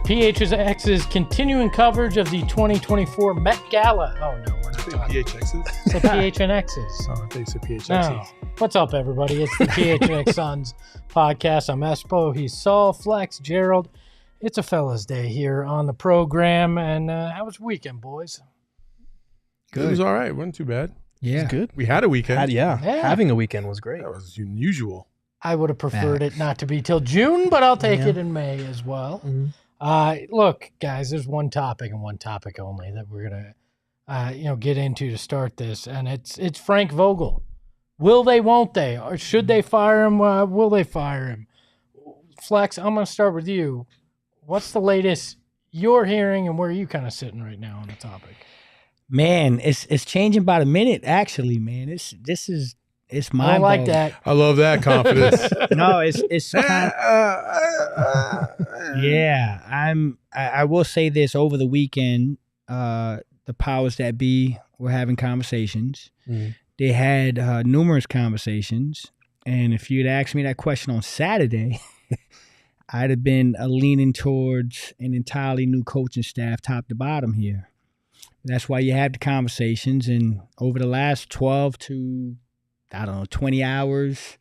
PHNX's continuing coverage of the 2024 Met Gala. Oh, no, we're not talking. PHX's? It's the PHNX's. Oh, I think it's PHX's. No. What's up, everybody? It's the PHNX Suns podcast. I'm Espo. He's Saul, Flex, Gerald. It's a fella's day here on the program. And how was your weekend, boys? Good. It was all right. It wasn't too bad. Yeah. It was good. We had a weekend. Yeah. Having a weekend was great. That was unusual. I would have preferred it not to be till June, but I'll take it in May as well. Mm-hmm. Look, guys, there's one topic and one topic only that we're gonna, get into to start this, and it's Frank Vogel. Will they? Won't they? Or should they fire him? Will they fire him? Flex, I'm gonna start with you. What's the latest you're hearing, and where are you kind of sitting right now on the topic? Man, it's changing by the minute. Actually, man, it's my. I like that. I love that confidence. No, it's yeah. I will say this: over the weekend, the powers that be were having conversations. Mm-hmm. They had numerous conversations, and if you'd asked me that question on Saturday, I'd have been leaning towards an entirely new coaching staff, top to bottom here. That's why you have the conversations, and over the last 12 to 20 hours,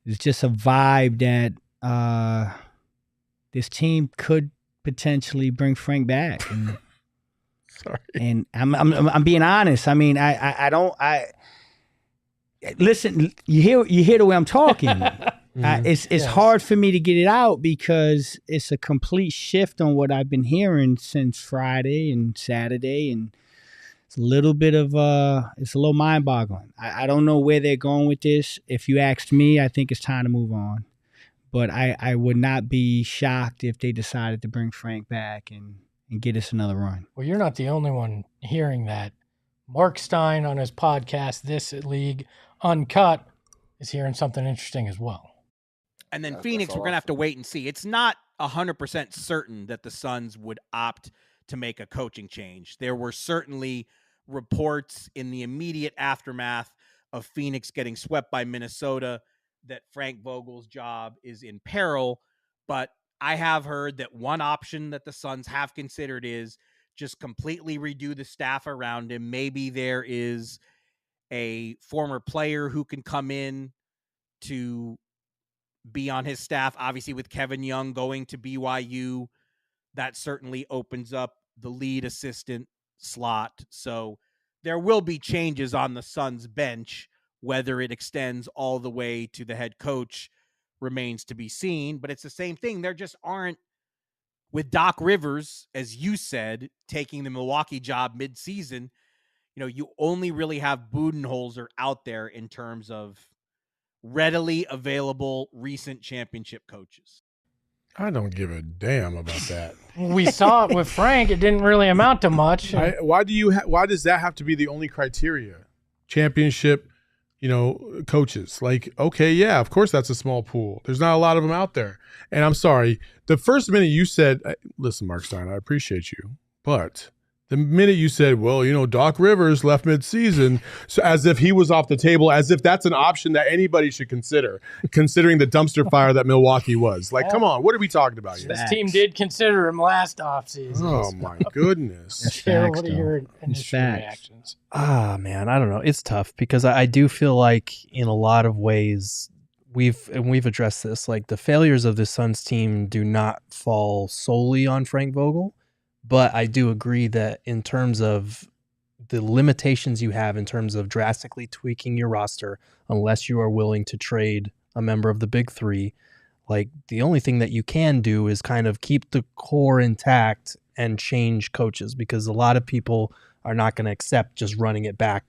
it's just a vibe that this team could potentially bring Frank back. And, Sorry. And I'm being honest. I mean, I listen. You hear the way I'm talking. It's hard for me to get it out because it's a complete shift on what I've been hearing since Friday and Saturday, and it's a little bit of it's a little mind-boggling. I don't know where they're going with this. If you asked me, I think it's time to move on. But I would not be shocked if they decided to bring Frank back and get us another run. Well, you're not the only one hearing that. Mark Stein on his podcast, This League Uncut, is hearing something interesting as well. And then Phoenix, we're going to have to wait and see. It's not 100% certain that the Suns would opt to make a coaching change. There were certainly reports in the immediate aftermath of Phoenix getting swept by Minnesota that Frank Vogel's job is in peril. But I have heard that one option that the Suns have considered is just completely redo the staff around him. Maybe there is a former player who can come in to be on his staff. Obviously, with Kevin Young going to BYU, that certainly opens up the lead assistant slot. So there will be changes on the Suns bench. Whether it extends all the way to the head coach remains to be seen, but it's the same thing. There just aren't, with Doc Rivers, as you said, taking the Milwaukee job mid-season, you only really have Budenholzer out there in terms of readily available recent championship coaches. I don't give a damn about that. We saw it with Frank. It didn't really amount to much. Why does that have to be the only criteria? Championship, coaches. Like, okay, yeah, of course that's a small pool. There's not a lot of them out there. And I'm sorry, the first minute you said, listen, Mark Stein, I appreciate you, but the minute you said, well, Doc Rivers left mid-season, so as if he was off the table, as if that's an option that anybody should consider, considering the dumpster fire that Milwaukee was. Like, come on, what are we talking about here? This team did consider him last offseason. Oh, my goodness. Gerald, what are your initial reactions? Man, I don't know. It's tough because I do feel like in a lot of ways we've addressed this, like the failures of the Suns team do not fall solely on Frank Vogel. But I do agree that in terms of the limitations you have in terms of drastically tweaking your roster, unless you are willing to trade a member of the big three, like the only thing that you can do is kind of keep the core intact and change coaches, because a lot of people are not going to accept just running it back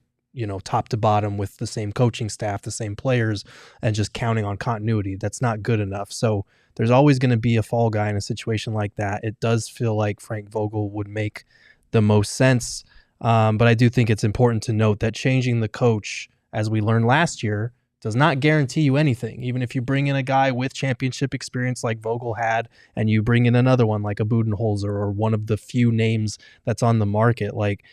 top to bottom with the same coaching staff, the same players, and just counting on continuity. That's not good enough. So there's always going to be a fall guy in a situation like that. It does feel like Frank Vogel would make the most sense. But I do think it's important to note that changing the coach, as we learned last year, does not guarantee you anything. Even if you bring in a guy with championship experience like Vogel had, and you bring in another one like a Budenholzer or one of the few names that's on the market, like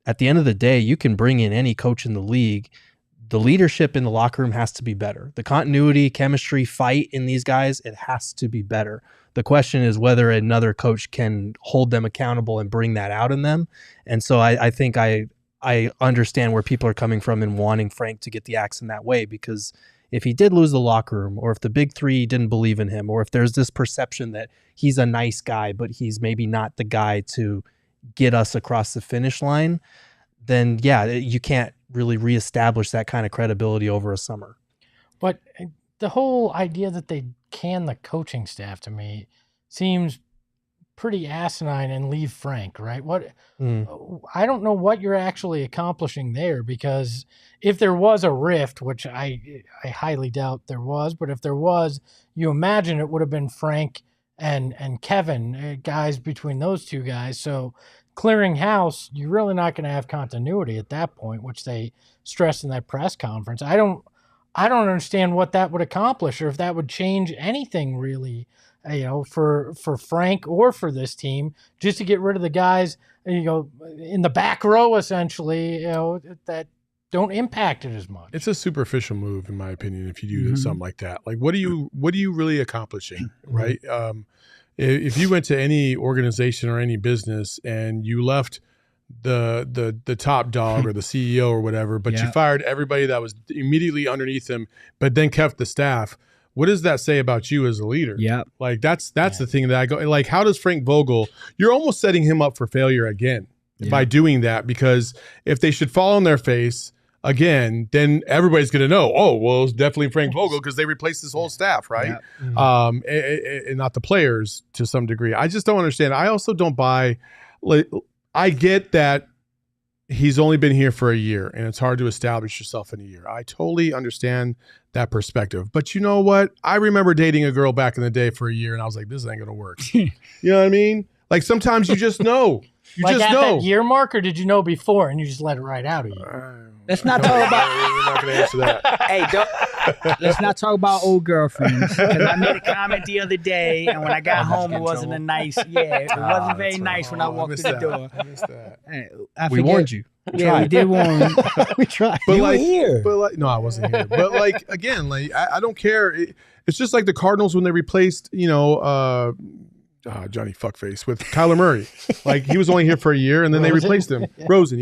at the end of the day, you can bring in any coach in the league. The leadership in the locker room has to be better. The continuity, chemistry, fight in these guys, it has to be better. The question is whether another coach can hold them accountable and bring that out in them. And so I think I understand where people are coming from in wanting Frank to get the axe in that way, because if he did lose the locker room, or if the big three didn't believe in him, or if there's this perception that he's a nice guy, but he's maybe not the guy to get us across the finish line, then yeah, you can't really reestablish that kind of credibility over a summer. But the whole idea that they can the coaching staff to me seems pretty asinine and leave Frank, right? I don't know what you're actually accomplishing there, because if there was a rift, which I highly doubt there was, but if there was, you imagine it would have been Frank and Kevin, guys between those two guys. So clearing house, you're really not going to have continuity at that point, which they stressed in that press conference. I don't understand what that would accomplish, or if that would change anything really, for Frank or for this team, just to get rid of the guys, in the back row, essentially, that don't impact it as much. It's a superficial move, in my opinion, if you do something like that. Like, what are you really accomplishing, right? If you went to any organization or any business and you left the top dog or the CEO or whatever, but you fired everybody that was immediately underneath him, but then kept the staff, what does that say about you as a leader? Yeah. Like that's the thing that I go, like, how does Frank Vogel, you're almost setting him up for failure again by doing that, because if they should fall on their face again, then everybody's going to know, oh, well, it's definitely Frank Vogel because they replaced his whole staff, right? Yeah. And not the players to some degree. I just don't understand. I also don't buy, like, I get that he's only been here for a year and it's hard to establish yourself in a year. I totally understand that perspective. But you know what? I remember dating a girl back in the day for a year and I was like, this ain't going to work. You know what I mean? Like, sometimes you just know. You like just at know. That year mark, or did you know before and you just let it right out of you? Let's not talk about. We're not going to answer that. Hey, let's not talk about old girlfriends. Because I made a comment the other day, and when I got home, it wasn't a nice. Yeah, it wasn't very nice when I walked through the door. I missed that. We warned you. Yeah, we did warn you. We tried. But You like, were here. But like, no, I wasn't here. But like, again, like, I don't care. It's just like the Cardinals when they replaced, Johnny Fuckface with Kyler Murray. Like, he was only here for a year, and then they replaced him. Rosen,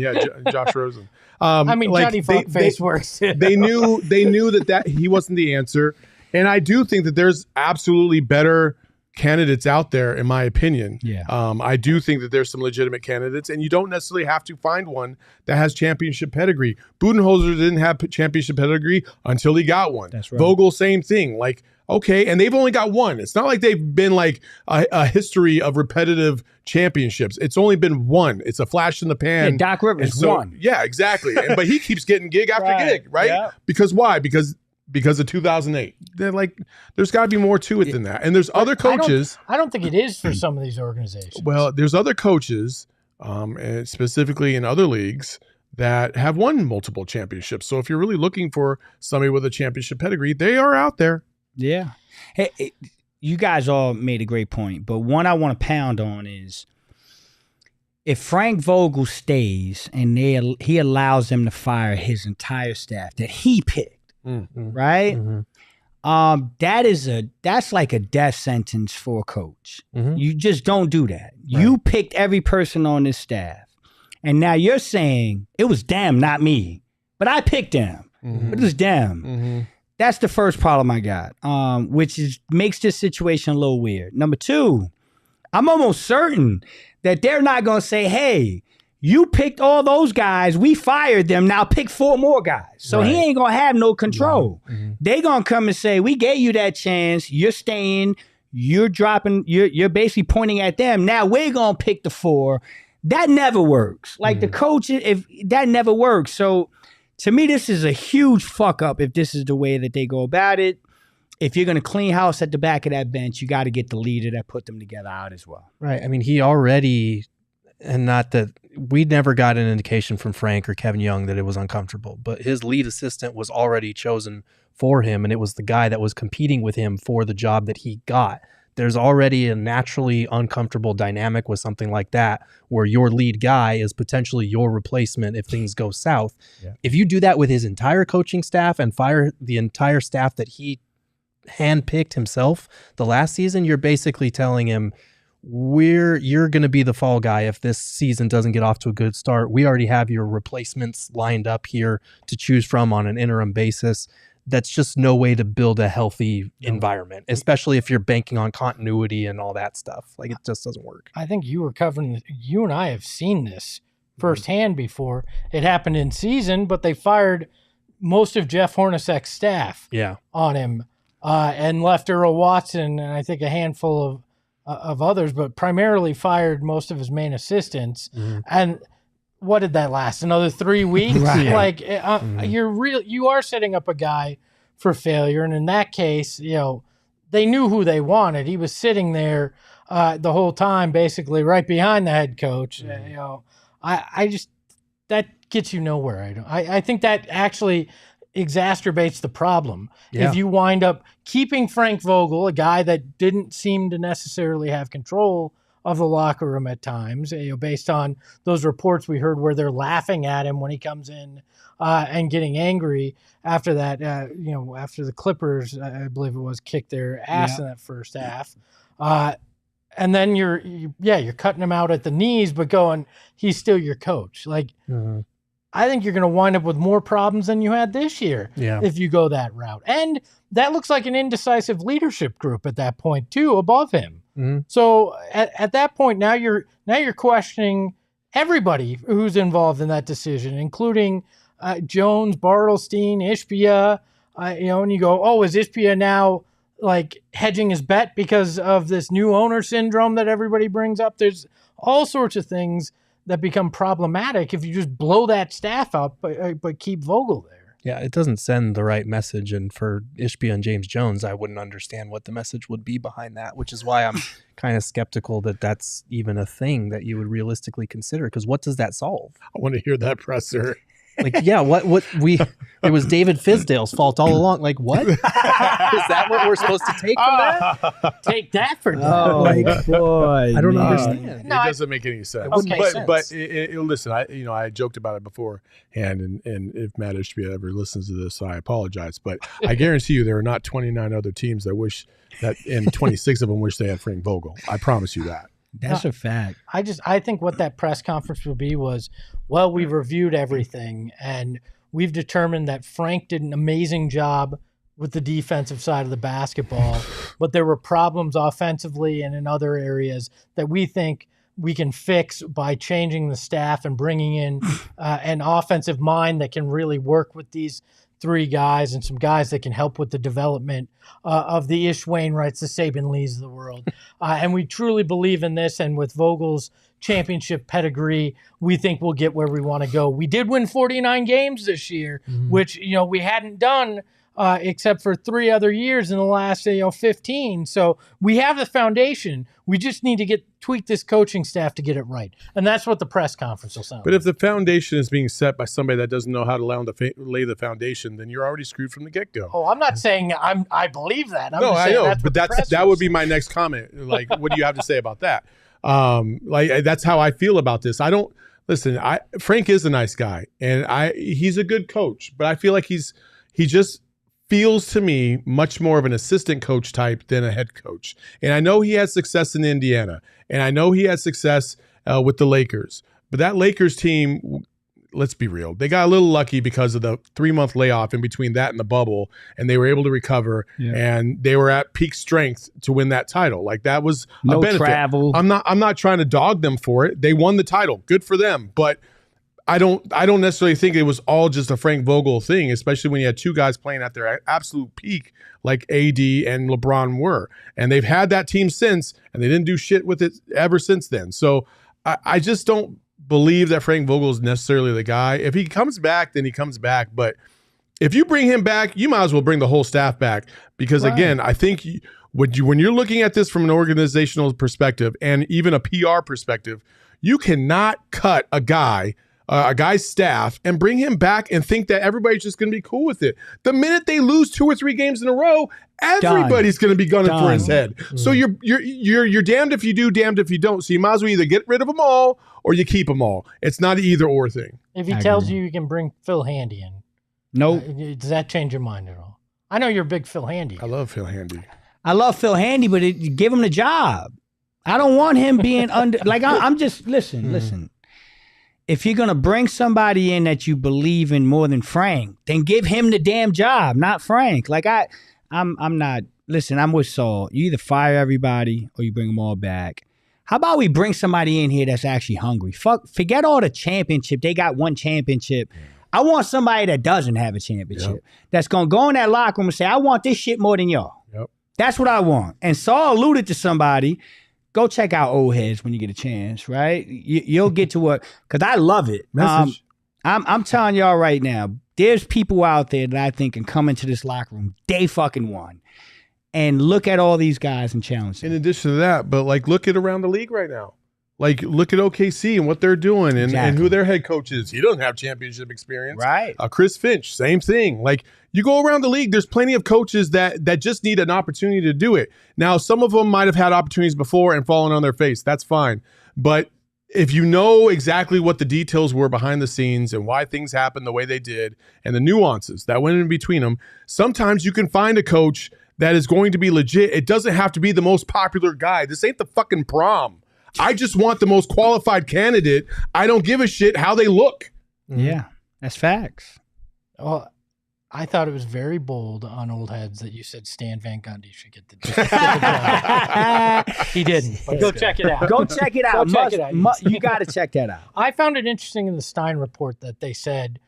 Josh Rosen. Johnny Fuckface works. They knew that he wasn't the answer, and I do think that there's absolutely better candidates out there, in my opinion. Yeah. I do think that there's some legitimate candidates, and you don't necessarily have to find one that has championship pedigree. Budenholzer didn't have championship pedigree until he got one. That's right. Vogel, same thing. Like, okay, and they've only got one. It's not like they've been like a history of repetitive championships. It's only been one. It's a flash in the pan. Yeah, Doc Rivers won. Yeah, exactly. But he keeps getting gig after gig, right? Yeah. Because why? Because of 2008. They're like, there's got to be more to it than that. And there's other coaches. I don't think it is for some of these organizations. Well, there's other coaches, and specifically in other leagues, that have won multiple championships. So if you're really looking for somebody with a championship pedigree, they are out there. Yeah. Hey, you guys all made a great point, but one I want to pound on is if Frank Vogel stays and he allows them to fire his entire staff that he picked, right? Mm-hmm. That's like a death sentence for a coach. Mm-hmm. You just don't do that. Right. You picked every person on this staff, and now you're saying it was them, not me, but I picked them. Mm-hmm. It was them. Mm-hmm. That's the first problem I got, which makes this situation a little weird. Number two, I'm almost certain that they're not going to say, hey, you picked all those guys, we fired them, now pick 4 more guys. So he ain't going to have no control. Right. Mm-hmm. They're going to come and say, we gave you that chance, you're staying, you're dropping, you're basically pointing at them, now we're going to pick the 4. That never works. Like the coach, if that never works. So To me, this is a huge fuck up if this is the way that they go about it. If you're going to clean house at the back of that bench, you got to get the leader that put them together out as well. Right. I mean, he already, and not that we never got an indication from Frank or Kevin Young that it was uncomfortable, but his lead assistant was already chosen for him, and it was the guy that was competing with him for the job that he got. There's already a naturally uncomfortable dynamic with something like that, where your lead guy is potentially your replacement if things go south. Yeah. If you do that with his entire coaching staff and fire the entire staff that he handpicked himself the last season, you're basically telling him, you're going to be the fall guy if this season doesn't get off to a good start. We already have your replacements lined up here to choose from on an interim basis. That's just no way to build a healthy environment, especially if you're banking on continuity and all that stuff. Like, it just doesn't work. I think you were covering this. You and I have seen this firsthand before. It happened in season, but they fired most of Jeff Hornacek's staff on him and left Earl Watson and I think a handful of others, but primarily fired most of his main assistants. And what did that last? Another 3 weeks? Right. Like you are setting up a guy for failure. And in that case, they knew who they wanted. He was sitting there the whole time, basically right behind the head coach. I just, that gets you nowhere. I think that actually exacerbates the problem. Yeah. If you wind up keeping Frank Vogel, a guy that didn't seem to necessarily have control of the locker room at times, based on those reports we heard where they're laughing at him when he comes in and getting angry after that, after the Clippers, I believe it was, kicked their ass in that first half. And then you're cutting him out at the knees, but going, he's still your coach. Like, I think you're going to wind up with more problems than you had this year if you go that route. And that looks like an indecisive leadership group at that point too, above him. So at that point, now you're questioning everybody who's involved in that decision, including Jones, Bartlestein, Ishbia, and you go, oh, is Ishbia now like hedging his bet because of this new owner syndrome that everybody brings up? There's all sorts of things that become problematic if you just blow that staff up, but keep Vogel there. Yeah, it doesn't send the right message. And for Ishbia and James Jones, I wouldn't understand what the message would be behind that, which is why I'm kind of skeptical that that's even a thing that you would realistically consider. Because what does that solve? I want to hear that presser. Like, yeah, it was David Fizdale's fault all along. Like, what? Is that what we're supposed to take from that? Take that for that. Oh, boy. I don't understand. It doesn't make any sense. But listen, I joked about it beforehand, and if Matt Ishbia ever listens to this, I apologize. But I guarantee you there are not 29 other teams that wish that, and 26 of them wish they had Frank Vogel. I promise you that. That's a fact. I think what that press conference would be was, well, we've reviewed everything and we've determined that Frank did an amazing job with the defensive side of the basketball, but there were problems offensively and in other areas that we think we can fix by changing the staff and bringing in an offensive mind that can really work with these three guys and some guys that can help with the development of the Ish Wainwrights, the Saban Lees of the world. And we truly believe in this. And with Vogel's championship pedigree, we think we'll get where we want to go. We did win 49 games this year, which, we hadn't done except for 3 other years in the last 15. So we have the foundation. We just need to tweak this coaching staff to get it right. And that's what the press conference will sound But if the foundation is being set by somebody that doesn't know how to lay the foundation, then you're already screwed from the get-go. Oh, I'm not saying I believe that. No, I know, but that would be my next comment. Like, what do you have to say about that? That's how I feel about this. Frank is a nice guy, and he's a good coach, but I feel like he just feels to me much more of an assistant coach type than a head coach. And I know he had success in Indiana, and I know he had success with the Lakers. But that Lakers team, let's be real, they got a little lucky because of the 3-month layoff in between that and the bubble, and they were able to recover, and they were at peak strength to win that title. Like, that was a benefit. Travel. I'm not trying to dog them for it. They won the title. Good for them. But I don't necessarily think it was all just a Frank Vogel thing, especially when you had 2 guys playing at their absolute peak like AD and LeBron were. And they've had that team since, and they didn't do shit with it ever since then. So I just don't believe that Frank Vogel is necessarily the guy. If he comes back, then he comes back. But if you bring him back, you might as well bring the whole staff back because, again, I think when you're looking at this from an organizational perspective and even a PR perspective, you cannot cut a guy's staff and bring him back and think that everybody's just going to be cool with it. The minute they lose 2 or 3 games in a row, everybody's going to be gunning for his head. So you're damned if you do, damned if you don't. So you might as well either get rid of them all or you keep them all. It's not an either or thing. If he tells you can bring Phil Handy in, nope. Does that change your mind at all? I know you're a big Phil Handy. I love Phil Handy. I love Phil Handy, but give him the job. I don't want him being under. Like I'm just listen. If you're gonna bring somebody in that you believe in more than Frank, then give him the damn job, not Frank. Like I'm not. Listen, I'm with Saul. You either fire everybody or you bring them all back. How about we bring somebody in here that's actually hungry? Forget all the championship. They got 1 championship. I want somebody that doesn't have a championship. That's gonna go in that locker room and say, "I want this shit more than y'all." Yep. That's what I want. And Saul alluded to somebody. Go check out Old Heads when you get a chance, right? You'll get to what, because I love it. I'm telling y'all right now, there's people out there that I think can come into this locker room day fucking one and look at all these guys and challenge them. In addition to that, but like look at around the league right now. Like look at OKC and what they're doing and who their head coach is. He doesn't have championship experience. Right. Chris Finch, same thing. Like you go around the league, there's plenty of coaches that just need an opportunity to do it. Now, some of them might have had opportunities before and fallen on their face. That's fine. But if you know exactly what the details were behind the scenes and why things happened the way they did and the nuances that went in between them, sometimes you can find a coach that is going to be legit. It doesn't have to be the most popular guy. This ain't the fucking prom. I just want the most qualified candidate. I don't give a shit how they look. Yeah, that's facts. Well, I thought it was very bold on Old Heads that you said Stan Van Gundy should get the job. He didn't. But go check it out. Go check it out. You got to check that out. I found it interesting in the Stein report that they said,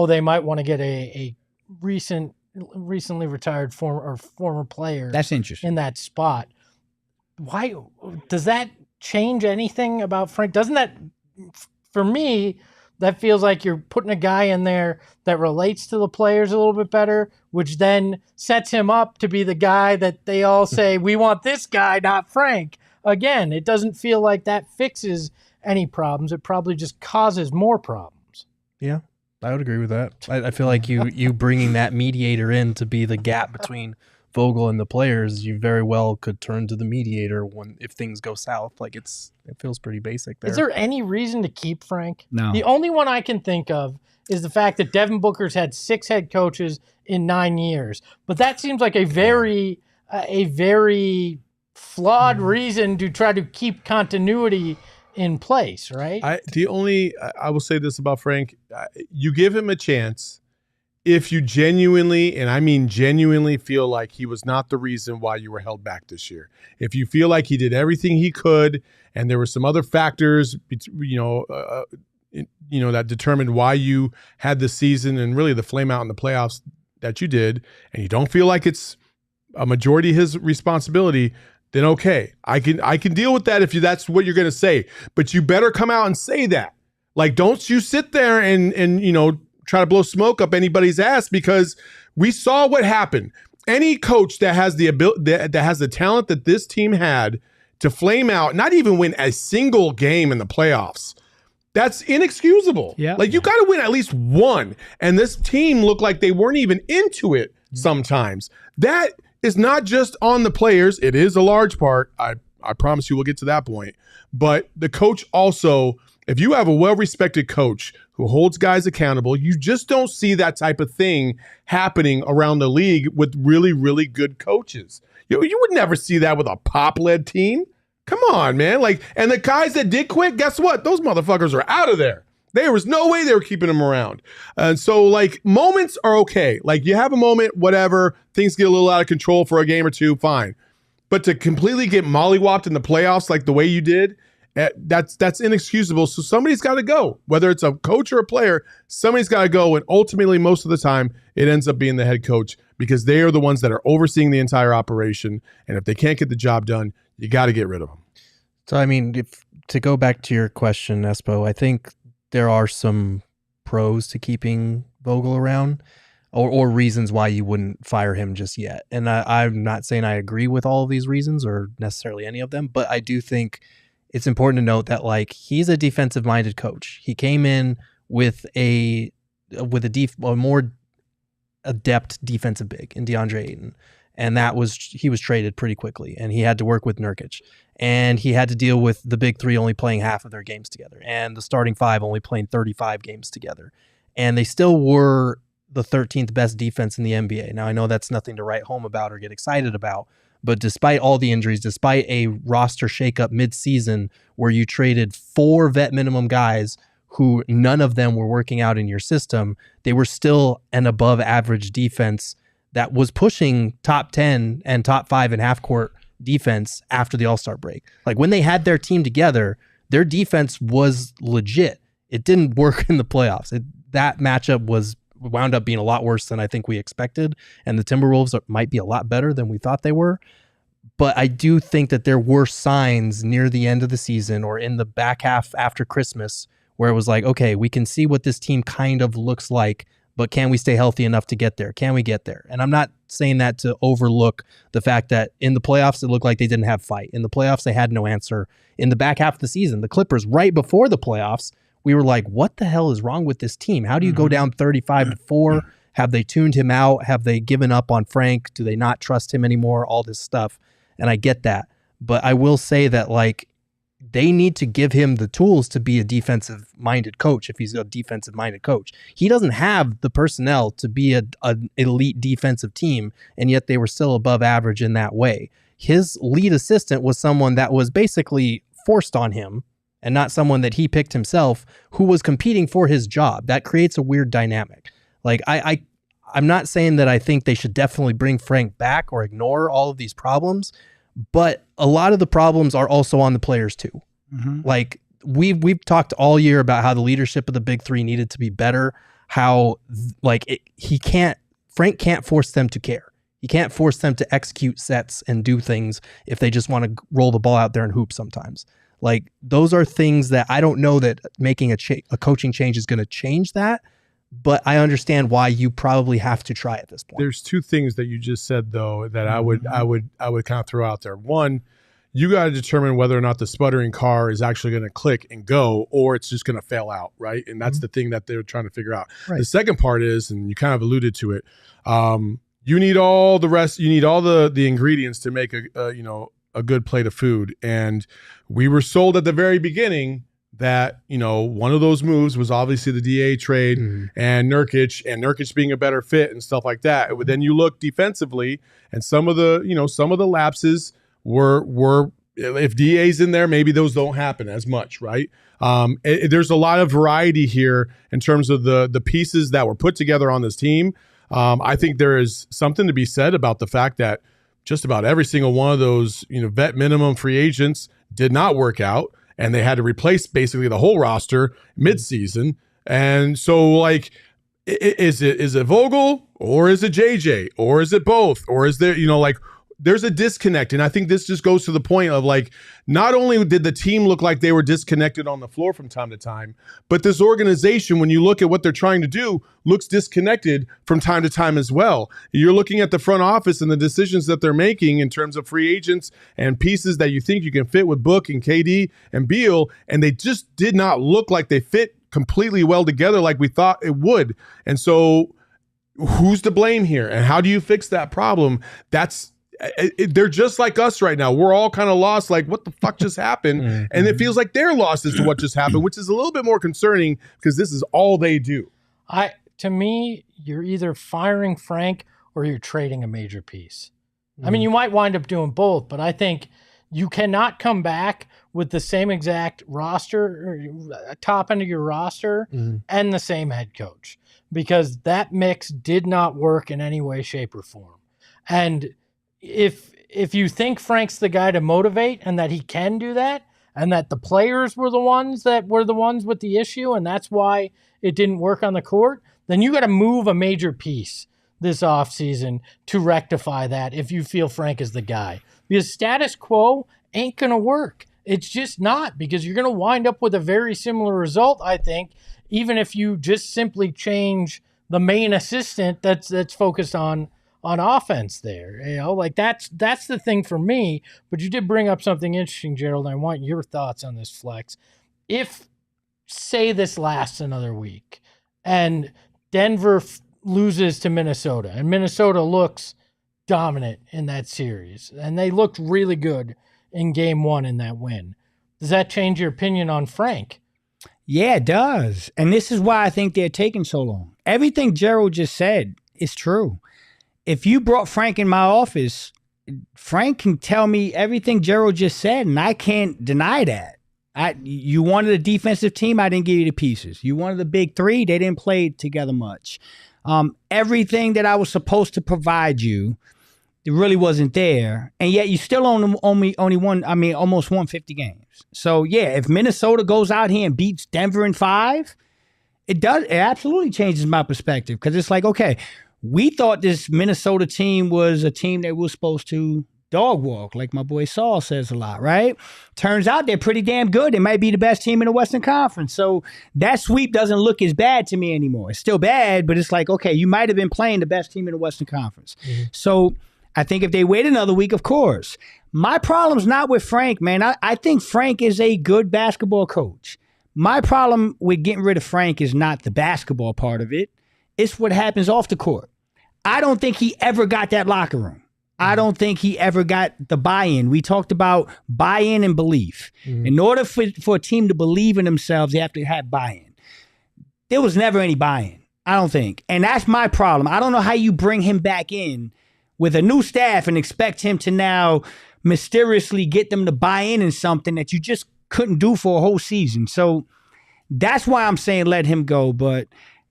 they might want to get a recently retired former player. That's interesting. In that spot. Why does that change anything about Frank? Doesn't that, for me, that feels like you're putting a guy in there that relates to the players a little bit better, which then sets him up to be the guy that they all say, we want this guy, not Frank. Again, it doesn't feel like that fixes any problems. It probably just causes more problems. Yeah, I would agree with that. I feel like you bringing that mediator in to be the gap between Vogel and the players, you very well could turn to the mediator if things go south. Like it feels pretty basic there. Is there any reason to keep Frank? No. The only one I can think of is the fact that Devin Booker's had 6 head coaches in 9 years. But that seems like a very flawed reason to try to keep continuity in place, right? I will say this about Frank. You give him a chance if you genuinely, and I mean genuinely, feel like he was not the reason why you were held back this year. If you feel like he did everything he could and there were some other factors, that determined why you had the season and really the flame out in the playoffs that you did, and you don't feel like it's a majority of his responsibility, then okay, I can deal with that if that's what you're going to say. But you better come out and say that. Like, don't you sit there and try to blow smoke up anybody's ass, because we saw what happened. Any coach that has the ability, that has the talent that this team had to flame out, not even win a single game in the playoffs, that's inexcusable. Yeah. Like, you got to win at least one. And this team looked like they weren't even into it sometimes. That is not just on the players. It is a large part. I promise you we'll get to that point. But the coach also, if you have a well-respected coach who holds guys accountable, you just don't see that type of thing happening around the league with really, really good coaches. You would never see that with a Pop-led team. Come on, man. Like, and the guys that did quit, guess what? Those motherfuckers are out of there. There was no way they were keeping them around. And so, like, moments are okay. Like, you have a moment, whatever, things get a little out of control for a game or two, fine. But to completely get mollywopped in the playoffs like the way you did, that's inexcusable. So somebody's got to go. Whether it's a coach or a player, somebody's got to go. And ultimately, most of the time, it ends up being the head coach, because they are the ones that are overseeing the entire operation. And if they can't get the job done, you got to get rid of them. So, I mean, to go back to your question, Espo, I think there are some pros to keeping Vogel around, or reasons why you wouldn't fire him just yet. And I'm not saying I agree with all of these reasons or necessarily any of them, but I do think it's important to note that like he's a defensive minded coach. He came in with a more adept defensive big in DeAndre Ayton. And he was traded pretty quickly, and he had to work with Nurkic, and he had to deal with the big three only playing half of their games together, and the starting five only playing 35 games together, and they still were the 13th best defense in the NBA. Now I know that's nothing to write home about or get excited about, but despite all the injuries, despite a roster shakeup mid-season where you traded 4 vet minimum guys who none of them were working out in your system, they were still an above average defense that was pushing top 10 and top 5 in half court defense after the All-Star break. Like when they had their team together, their defense was legit. It didn't work in the playoffs. That matchup wound up being a lot worse than I think we expected. And the Timberwolves might be a lot better than we thought they were. But I do think that there were signs near the end of the season or in the back half after Christmas where it was like, okay, we can see what this team kind of looks like, but can we stay healthy enough to get there? Can we get there? And I'm not saying that to overlook the fact that in the playoffs, it looked like they didn't have fight. In the playoffs, they had no answer. In the back half of the season, the Clippers, right before the playoffs, we were like, what the hell is wrong with this team? How do you go down 35-4? Have they tuned him out? Have they given up on Frank? Do they not trust him anymore? All this stuff. And I get that. But I will say that, like, they need to give him the tools to be a defensive-minded coach if he's a defensive-minded coach. He doesn't have the personnel to be an elite defensive team, and yet they were still above average in that way. His lead assistant was someone that was basically forced on him and not someone that he picked himself who was competing for his job. That creates a weird dynamic. Like, I'm not saying that I think they should definitely bring Frank back or ignore all of these problems, but a lot of the problems are also on the players too. Mm-hmm. Like we've talked all year about how the leadership of the big three needed to be better, how Frank can't force them to care. He can't force them to execute sets and do things if they just want to roll the ball out there and hoop sometimes. Like those are things that I don't know that making a coaching change is going to change that. But I understand why you probably have to try at this point. There's 2 things that you just said though that I would kind of throw out there. One, you got to determine whether or not the sputtering car is actually going to click and go, or it's just going to fail out, right? And that's the thing that they're trying to figure out. Right. The second part is, and you kind of alluded to it, you need all the rest. You need all the ingredients to make a good plate of food. And we were sold at the very beginning that, one of those moves was obviously the DA trade and Nurkic being a better fit and stuff like that. But then you look defensively and some of the lapses were if DA's in there, maybe those don't happen as much, right? There's a lot of variety here in terms of the pieces that were put together on this team. I think there is something to be said about the fact that just about every single one of those, vet minimum free agents did not work out. And they had to replace basically the whole roster midseason. And so, like, is it Vogel or is it JJ or is it both? Or is there, there's a disconnect. And I think this just goes to the point of, like, not only did the team look like they were disconnected on the floor from time to time, but this organization, when you look at what they're trying to do, looks disconnected from time to time as well. You're looking at the front office and the decisions that they're making in terms of free agents and pieces that you think you can fit with Book and KD and Beal, and they just did not look like they fit completely well together like we thought it would. And so who's to blame here? And how do you fix that problem? They're just like us right now. We're all kind of lost, like, what the fuck just happened? And it feels like they're lost as to what just happened, which is a little bit more concerning because this is all they do. To me, you're either firing Frank or you're trading a major piece. I mean, you might wind up doing both, but I think you cannot come back with the same exact roster, or top end of your roster, and the same head coach, because that mix did not work in any way, shape, or form. And if you think Frank's the guy to motivate and that he can do that, and that the players were the ones with the issue, and that's why it didn't work on the court, then you got to move a major piece this offseason to rectify that if you feel Frank is the guy. Because status quo ain't going to work. It's just not, because you're going to wind up with a very similar result, I think, even if you just simply change the main assistant that's focused on offense there. Like that's the thing for me. But you did bring up something interesting, Gerald. I want your thoughts on this, Flex. If, say, this lasts another week and Denver loses to Minnesota and Minnesota looks dominant in that series, and they looked really good in game 1 in that win, does that change your opinion on Frank? Yeah, it does. And this is why I think they're taking so long. Everything Gerald just said is true. If you brought Frank in my office, Frank can tell me everything Gerald just said, and I can't deny that. You wanted a defensive team, I didn't give you the pieces. You wanted the big three, they didn't play together much. Everything that I was supposed to provide you, it really wasn't there. And yet you still only won, almost won 50 games. So yeah, if Minnesota goes out here and beats Denver in 5, it absolutely changes my perspective. Because it's like, okay, we thought this Minnesota team was a team that was supposed to dog walk, like my boy Saul says a lot, right? Turns out they're pretty damn good. They might be the best team in the Western Conference. So that sweep doesn't look as bad to me anymore. It's still bad, but it's like, okay, you might have been playing the best team in the Western Conference. Mm-hmm. So I think if they wait another week, of course. My problem's not with Frank, man. I think Frank is a good basketball coach. My problem with getting rid of Frank is not the basketball part of it. It's what happens off the court. I don't think he ever got that locker room. I don't think he ever got the buy-in. We talked about buy-in and belief. Mm-hmm. In order for a team to believe in themselves, they have to have buy-in. There was never any buy-in, I don't think. And that's my problem. I don't know how you bring him back in with a new staff and expect him to now mysteriously get them to buy in something that you just couldn't do for a whole season. So that's why I'm saying let him go. But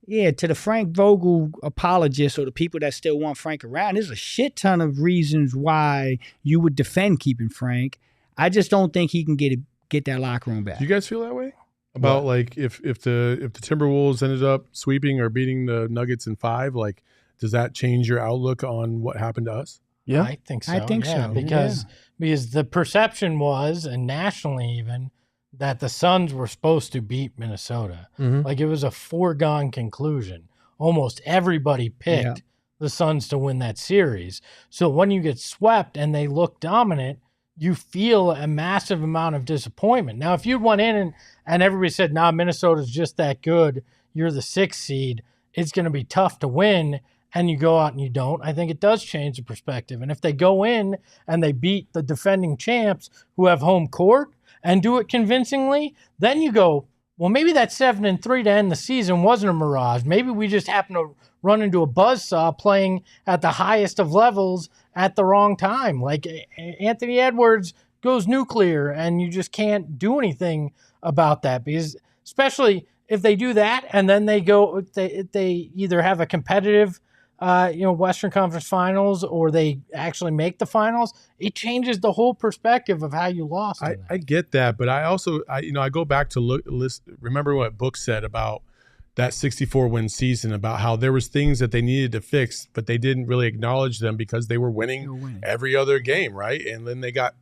yeah, to the Frank Vogel apologists or the people that still want Frank around, there's a shit ton of reasons why you would defend keeping Frank. I just don't think he can get that locker room back. Do you guys feel that way? About what? Like if the Timberwolves ended up sweeping or beating the Nuggets in 5, like does that change your outlook on what happened to us? Yeah, I think so. Because the perception was, and nationally even, that the Suns were supposed to beat Minnesota. Mm-hmm. Like it was a foregone conclusion. Almost everybody picked the Suns to win that series. So when you get swept and they look dominant, you feel a massive amount of disappointment. Now, if you went in and everybody said, nah, Minnesota's just that good, you're the 6th seed, it's going to be tough to win, and you go out and you don't, I think it does change the perspective. And if they go in and they beat the defending champs who have home court and do it convincingly, then you go, well, maybe that 7-3 to end the season wasn't a mirage. Maybe we just happened to run into a buzzsaw playing at the highest of levels at the wrong time. Like Anthony Edwards goes nuclear and you just can't do anything about that, because especially if they do that and then they either have a competitive Western Conference Finals or they actually make the finals, it changes the whole perspective of how you lost. I get that, but I also I go back to remember what Book said about that 64-win season, about how there was things that they needed to fix, but they didn't really acknowledge them because they were winning every other game, right? And then they got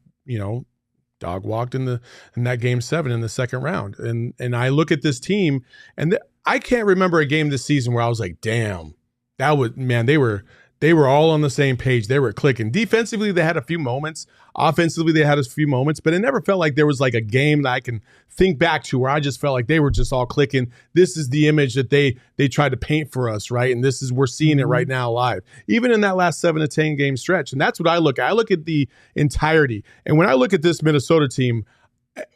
dog walked in that game 7 in the second round. And I look at this team, and I can't remember a game this season where I was like, damn. That was, man, they were all on the same page. They were clicking. Defensively, they had a few moments. Offensively, they had a few moments, but it never felt like there was like a game that I can think back to where I just felt like they were just all clicking. This is the image that they tried to paint for us, right? And we're seeing it right now live, even in that last 7 to 10 game stretch. And that's what I look at. I look at the entirety. And when I look at this Minnesota team,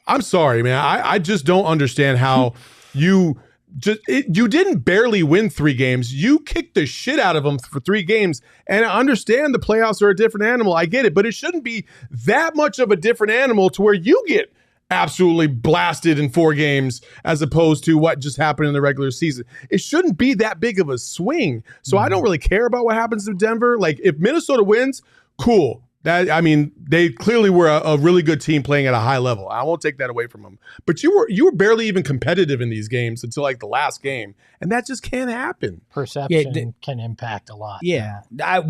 I'm sorry, man. I just don't understand how you didn't barely win 3 games. You kicked the shit out of them for 3 games. And I understand the playoffs are a different animal. I get it. But it shouldn't be that much of a different animal to where you get absolutely blasted in 4 games as opposed to what just happened in the regular season. It shouldn't be that big of a swing. So I don't really care about what happens to Denver. Like, if Minnesota wins, cool. They clearly were a really good team playing at a high level. I won't take that away from them. But you were barely even competitive in these games until like the last game, and that just can't happen. Perception can impact a lot. Yeah. The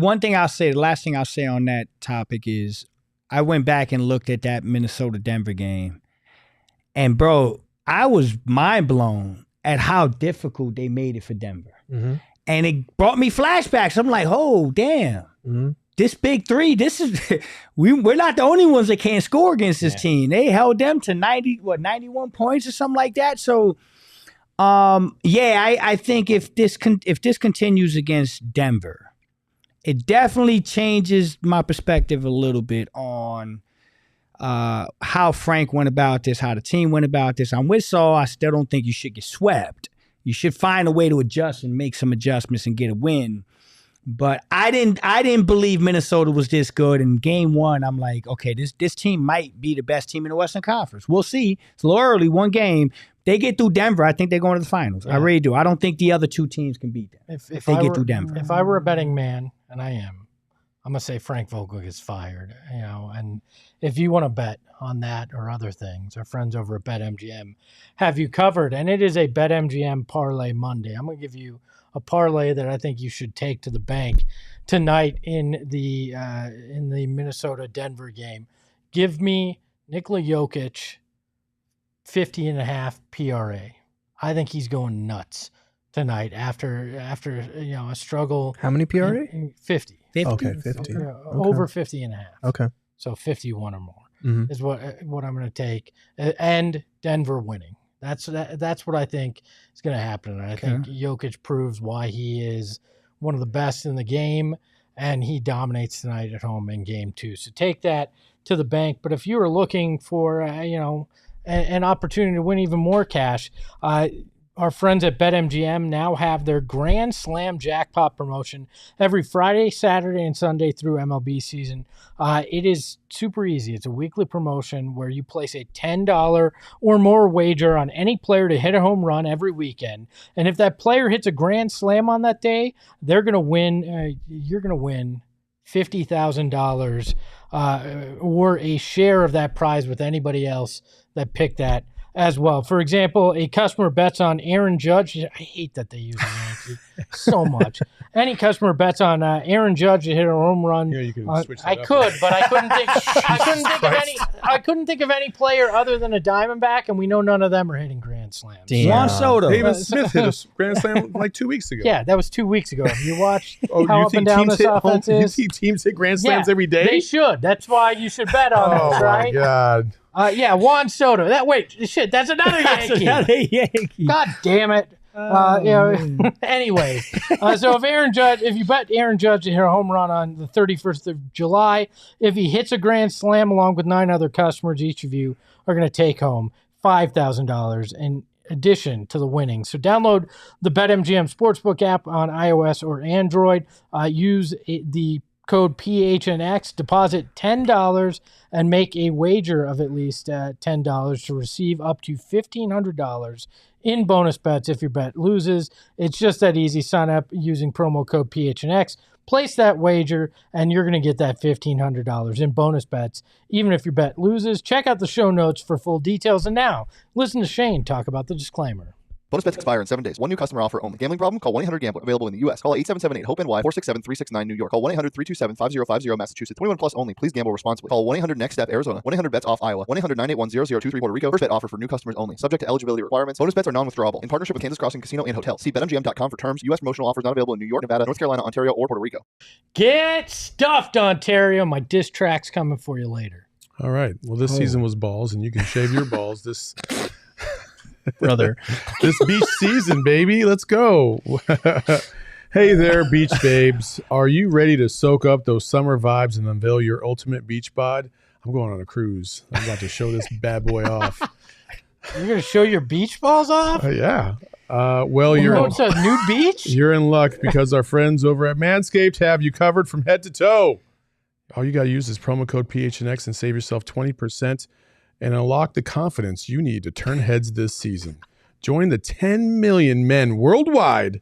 last thing I'll say on that topic is, I went back and looked at that Minnesota-Denver game. And, bro, I was mind blown at how difficult they made it for Denver. Mm-hmm. And it brought me flashbacks. I'm like, oh, damn. Mm-hmm. This big three, this is we're not the only ones that can't score against this team. They held them to 91 points or something like that. So, I think if this continues against Denver, it definitely changes my perspective a little bit on how Frank went about this, how the team went about this. I'm with Saul. I still don't think you should get swept. You should find a way to adjust and make some adjustments and get a win. But I didn't believe Minnesota was this good. In game one, I'm like, okay, this team might be the best team in the Western Conference. We'll see. It's a little early, one game. They get through Denver, I think they're going to the finals. Yeah. I really do. I don't think the other two teams can beat them if they get through Denver. If I were a betting man, and I am, I'm going to say Frank Vogel gets fired. And if you want to bet on that or other things, our friends over at BetMGM have you covered. And it is a BetMGM Parlay Monday. I'm going to give you a parlay that I think you should take to the bank tonight in the Minnesota-Denver game. Give me Nikola Jokic 50.5 PRA. I think he's going nuts tonight after a struggle. How many PRA? 50. Okay, 50. Over 50.5. Okay. So 51 or more is what I'm going to take. And Denver winning. That's what I think is going to happen. And I think Jokic proves why he is one of the best in the game, and he dominates tonight at home in game 2. So take that to the bank. But if you are looking for an opportunity to win even more cash, our friends at BetMGM now have their Grand Slam jackpot promotion every Friday, Saturday, and Sunday through MLB season. It is super easy. It's a weekly promotion where you place a $10 or more wager on any player to hit a home run every weekend. And if that player hits a Grand Slam on that day, they're going to win. You're going to win $50,000 or a share of that prize with anybody else that picked that as well. For example, a customer bets on Aaron Judge. I hate that they use the Yankee so much. Any customer bets on Aaron Judge to hit a home run. Yeah, you can switch that I up. could, but I couldn't think. I couldn't think of any player other than a Diamondback, and we know none of them are hitting grand slams. Juan Soto. David Smith hit a grand slam like 2 weeks ago. Yeah, that was 2 weeks ago. Have you watched how up and down this offense is? You see teams hit grand slams every day? They should. That's why you should bet on this, right? Oh, my God. Juan Soto. That's another Yankee. God damn it. Anyway, so if you bet Aaron Judge to hit a home run on the 31st of July, if he hits a grand slam along with 9 other customers, each of you are going to take home $5,000 in addition to the winnings. So download the BetMGM Sportsbook app on iOS or Android. Use the code PHNX, deposit $10 and make a wager of at least $10 to receive up to $1,500 in bonus bets if your bet loses. It's just that easy. Sign up using promo code PHNX. Place that wager, and you're going to get that $1,500 in bonus bets, even if your bet loses. Check out the show notes for full details. And now, listen to Shane talk about the disclaimer. Bonus bets expire in 7 days. One new customer offer only. Gambling problem? Call 1-800-GAMBLER. Available in the U.S. Call 877-8-HOPE-NY 467-369 New York. Call 1-800-327-5050 Massachusetts. 21 plus only. Please gamble responsibly. Call 1-800-NEXT-STEP Arizona. 1-800-BETS-OFF Iowa. 1-800-981-0023 Puerto Rico. First bet offer for new customers only. Subject to eligibility requirements. Bonus bets are non-withdrawable. In partnership with Kansas Crossing Casino and Hotel. See BetMGM.com for terms. U.S. promotional offers not available in New York, Nevada, North Carolina, Ontario, or Puerto Rico. Get stuffed, Ontario. My diss track's coming for you later. All right. Well, this season was balls, and you can shave your balls this brother. This beach season, baby. Let's go. Hey there, beach babes. Are you ready to soak up those summer vibes and unveil your ultimate beach bod? I'm going on a cruise. I'm about to show this bad boy off. You're going to show your beach balls off? Yeah. It's a nude beach? You're in luck because our friends over at Manscaped have you covered from head to toe. All you got to use is promo code PHNX and save yourself 20% and unlock the confidence you need to turn heads this season. Join the 10 million men worldwide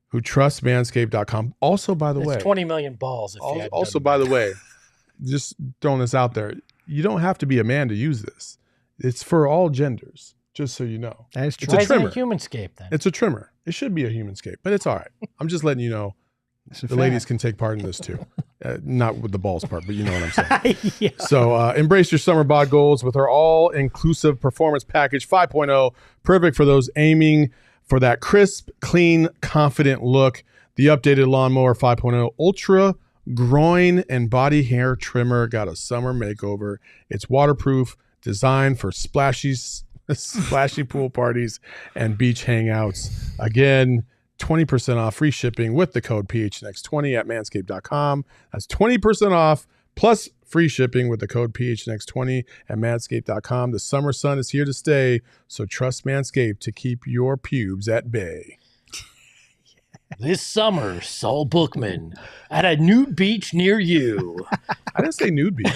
who trust Manscaped.com. Also, by the way, 20 million balls. Also, by the way, just throwing this out there, you don't have to be a man to use this. It's for all genders, just so you know. That is true. It's a trimmer. Why isn't it a human scape then? It's a trimmer. It should be a human scape, but it's all right. I'm just letting you know The ladies can take part in this too. Not with the balls part, but you know what I'm saying. Yeah. So embrace your summer bod goals with our all-inclusive performance package 5.0. Perfect for those aiming for that crisp, clean, confident look. The updated Lawnmower 5.0 Ultra Groin and Body Hair Trimmer got a summer makeover. It's waterproof, designed for splashy pool parties and beach hangouts. Again, 20% off free shipping with the code PHNX20 at manscaped.com. That's 20% off plus free shipping with the code PHNX20 at manscaped.com. The summer sun is here to stay, so trust Manscaped to keep your pubes at bay. This summer, Saul Bookman at a nude beach near you. I didn't say nude beach.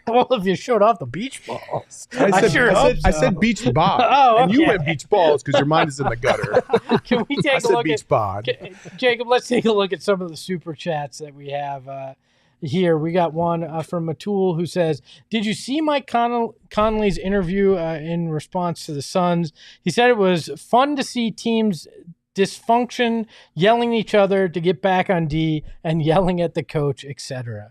Well, if you showed off the beach balls. I said beach bod. Oh, And you okay. went beach balls because your mind is in the gutter. Can we I take a said look beach at bod. Jacob? Let's take a look at some of the super chats that we have here. We got one from Matul who says, "Did you see Mike Conley's interview in response to the Suns? He said it was fun to see teams dysfunction, yelling at each other to get back on D, and yelling at the coach, etc."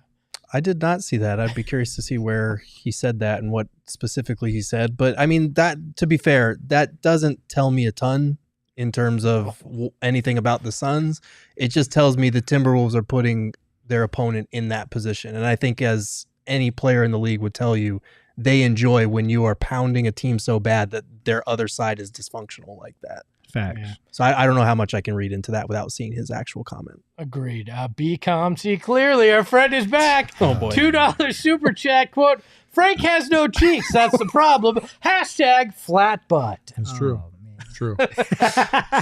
I did not see that. I'd be curious to see where he said that and what specifically he said. But I mean, that, to be fair, that doesn't tell me a ton in terms of anything about the Suns. It just tells me the Timberwolves are putting their opponent in that position. And I think, as any player in the league would tell you, they enjoy when you are pounding a team so bad that their other side is dysfunctional like that. Facts. Yeah. So I don't know how much I can read into that without seeing his actual comment. Agreed. Be calm. See clearly. Our friend is back. Oh, boy. $2 super chat. Quote, "Frank has no cheeks. That's the problem. Hashtag flat butt." It's true. Oh, man. It's true.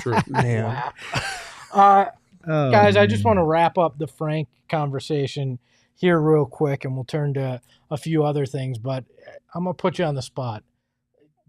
True. Man. Guys, I just want to wrap up the Frank conversation here real quick, and we'll turn to a few other things, but I'm going to put you on the spot.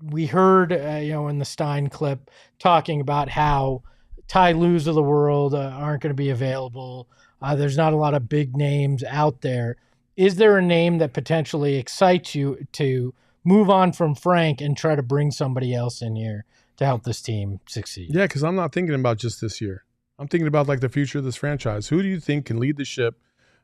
We heard, in the Stein clip talking about how Ty Lues of the world aren't going to be available. There's not a lot of big names out there. Is there a name that potentially excites you to move on from Frank and try to bring somebody else in here to help this team succeed? Yeah, because I'm not thinking about just this year. I'm thinking about like the future of this franchise. Who do you think can lead the ship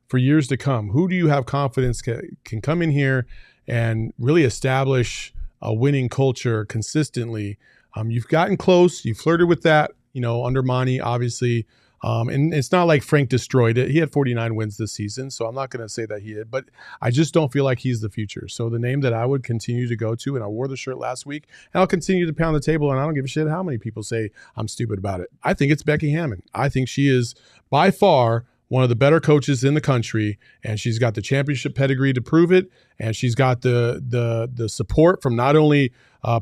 for years to come? Who do you have confidence can come in here and really establish a winning culture consistently? You've gotten close. You flirted with that, under Monty, obviously. And it's not like Frank destroyed it. He had 49 wins this season, so I'm not going to say that he did. But I just don't feel like he's the future. So the name that I would continue to go to, and I wore the shirt last week, and I'll continue to pound the table, and I don't give a shit how many people say I'm stupid about it. I think it's Becky Hammon. I think she is by far one of the better coaches in the country, and she's got the championship pedigree to prove it, and she's got the support from not only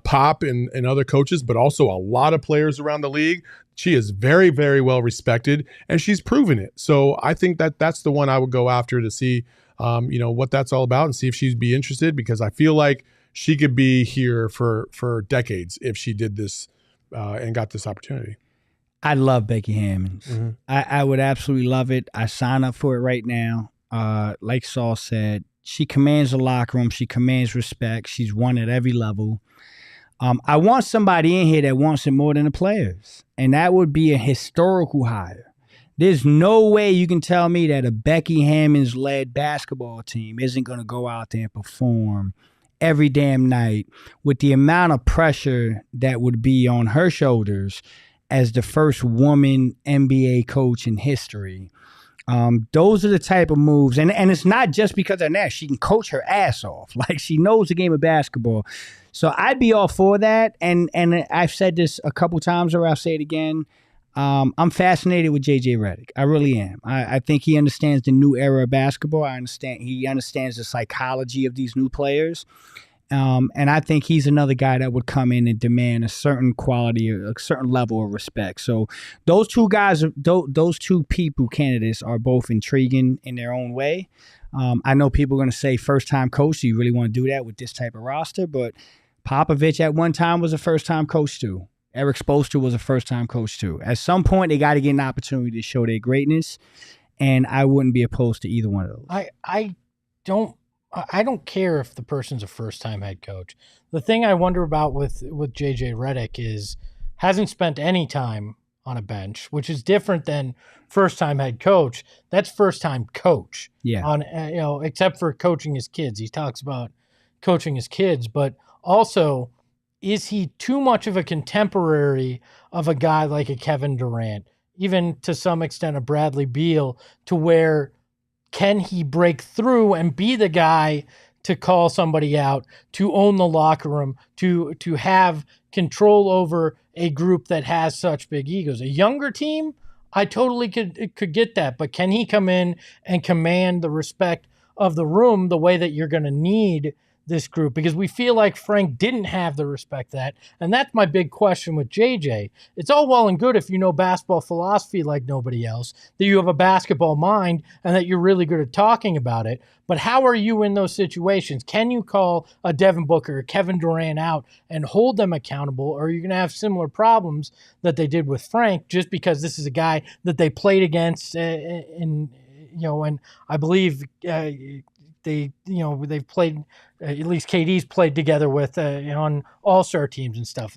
Pop and other coaches, but also a lot of players around the league. She is very, very well respected, and she's proven it. So I think that's the one I would go after to see, what that's all about and see if she'd be interested, because I feel like she could be here for decades if she did this and got this opportunity. I love Becky Hammons. Mm-hmm. I would absolutely love it. I sign up for it right now. Like Saul said, she commands the locker room. She commands respect. She's won at every level. I want somebody in here that wants it more than the players, and that would be a historical hire. There's no way you can tell me that a Becky Hammons-led basketball team isn't going to go out there and perform every damn night with the amount of pressure that would be on her shoulders as the first woman NBA coach in history. Those are the type of moves. And it's not just because of that. She can coach her ass off. Like, she knows the game of basketball. So I'd be all for that. And I've said this a couple times, or I'll say it again. I'm fascinated with JJ Redick. I really am. I think he understands the new era of basketball. He understands the psychology of these new players. And I think he's another guy that would come in and demand a certain quality, a certain level of respect. So those two guys, those two people candidates are both intriguing in their own way. I know people are going to say first-time coach. Do you really want to do that with this type of roster? But Popovich at one time was a first-time coach too. Eric Spoelstra was a first-time coach too. At some point, they got to get an opportunity to show their greatness, and I wouldn't be opposed to either one of those. I don't care if the person's a first-time head coach. The thing I wonder about with JJ Redick is hasn't spent any time on a bench, which is different than first-time head coach. That's first-time coach. Yeah. On except for coaching his kids. He talks about coaching his kids, but also, is he too much of a contemporary of a guy like a Kevin Durant, even to some extent a Bradley Beal, to where can he break through and be the guy to call somebody out, to own the locker room, to have control over a group that has such big egos? A younger team, I totally could get that, but can he come in and command the respect of the room the way that you're going to need this group? Because we feel like Frank didn't have the respect that, and that's my big question with JJ. It's all well and good if you know basketball philosophy like nobody else, that you have a basketball mind, and that you're really good at talking about it. But how are you in those situations? Can you call a Devin Booker or Kevin Durant out and hold them accountable, or are you going to have similar problems that they did with Frank just because this is a guy that they played against and I believe they've played, at least KD's played together with on all-star teams and stuff.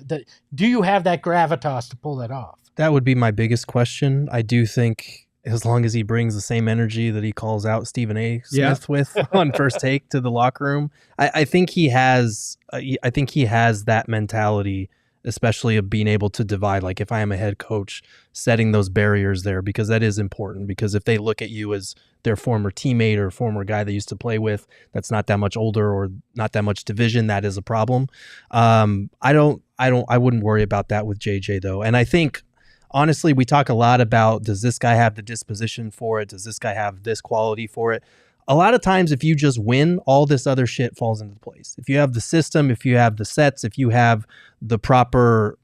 Do you have that gravitas to pull that off? That would be my biggest question. I do think as long as he brings the same energy that he calls out Stephen A. Smith with on First Take to the locker room, I think he has. I think he has that mentality, especially of being able to divide. Like if I am a head coach, setting those barriers there, because that is important. Because if they look at you as their former teammate or former guy they used to play with, that's not that much older or not that much division, that is a problem. I wouldn't worry about that with JJ though. And I think honestly, we talk a lot about, does this guy have the disposition for it? Does this guy have this quality for it? A lot of times, if you just win, all this other shit falls into place. If you have the system, if you have the sets, if you have the proper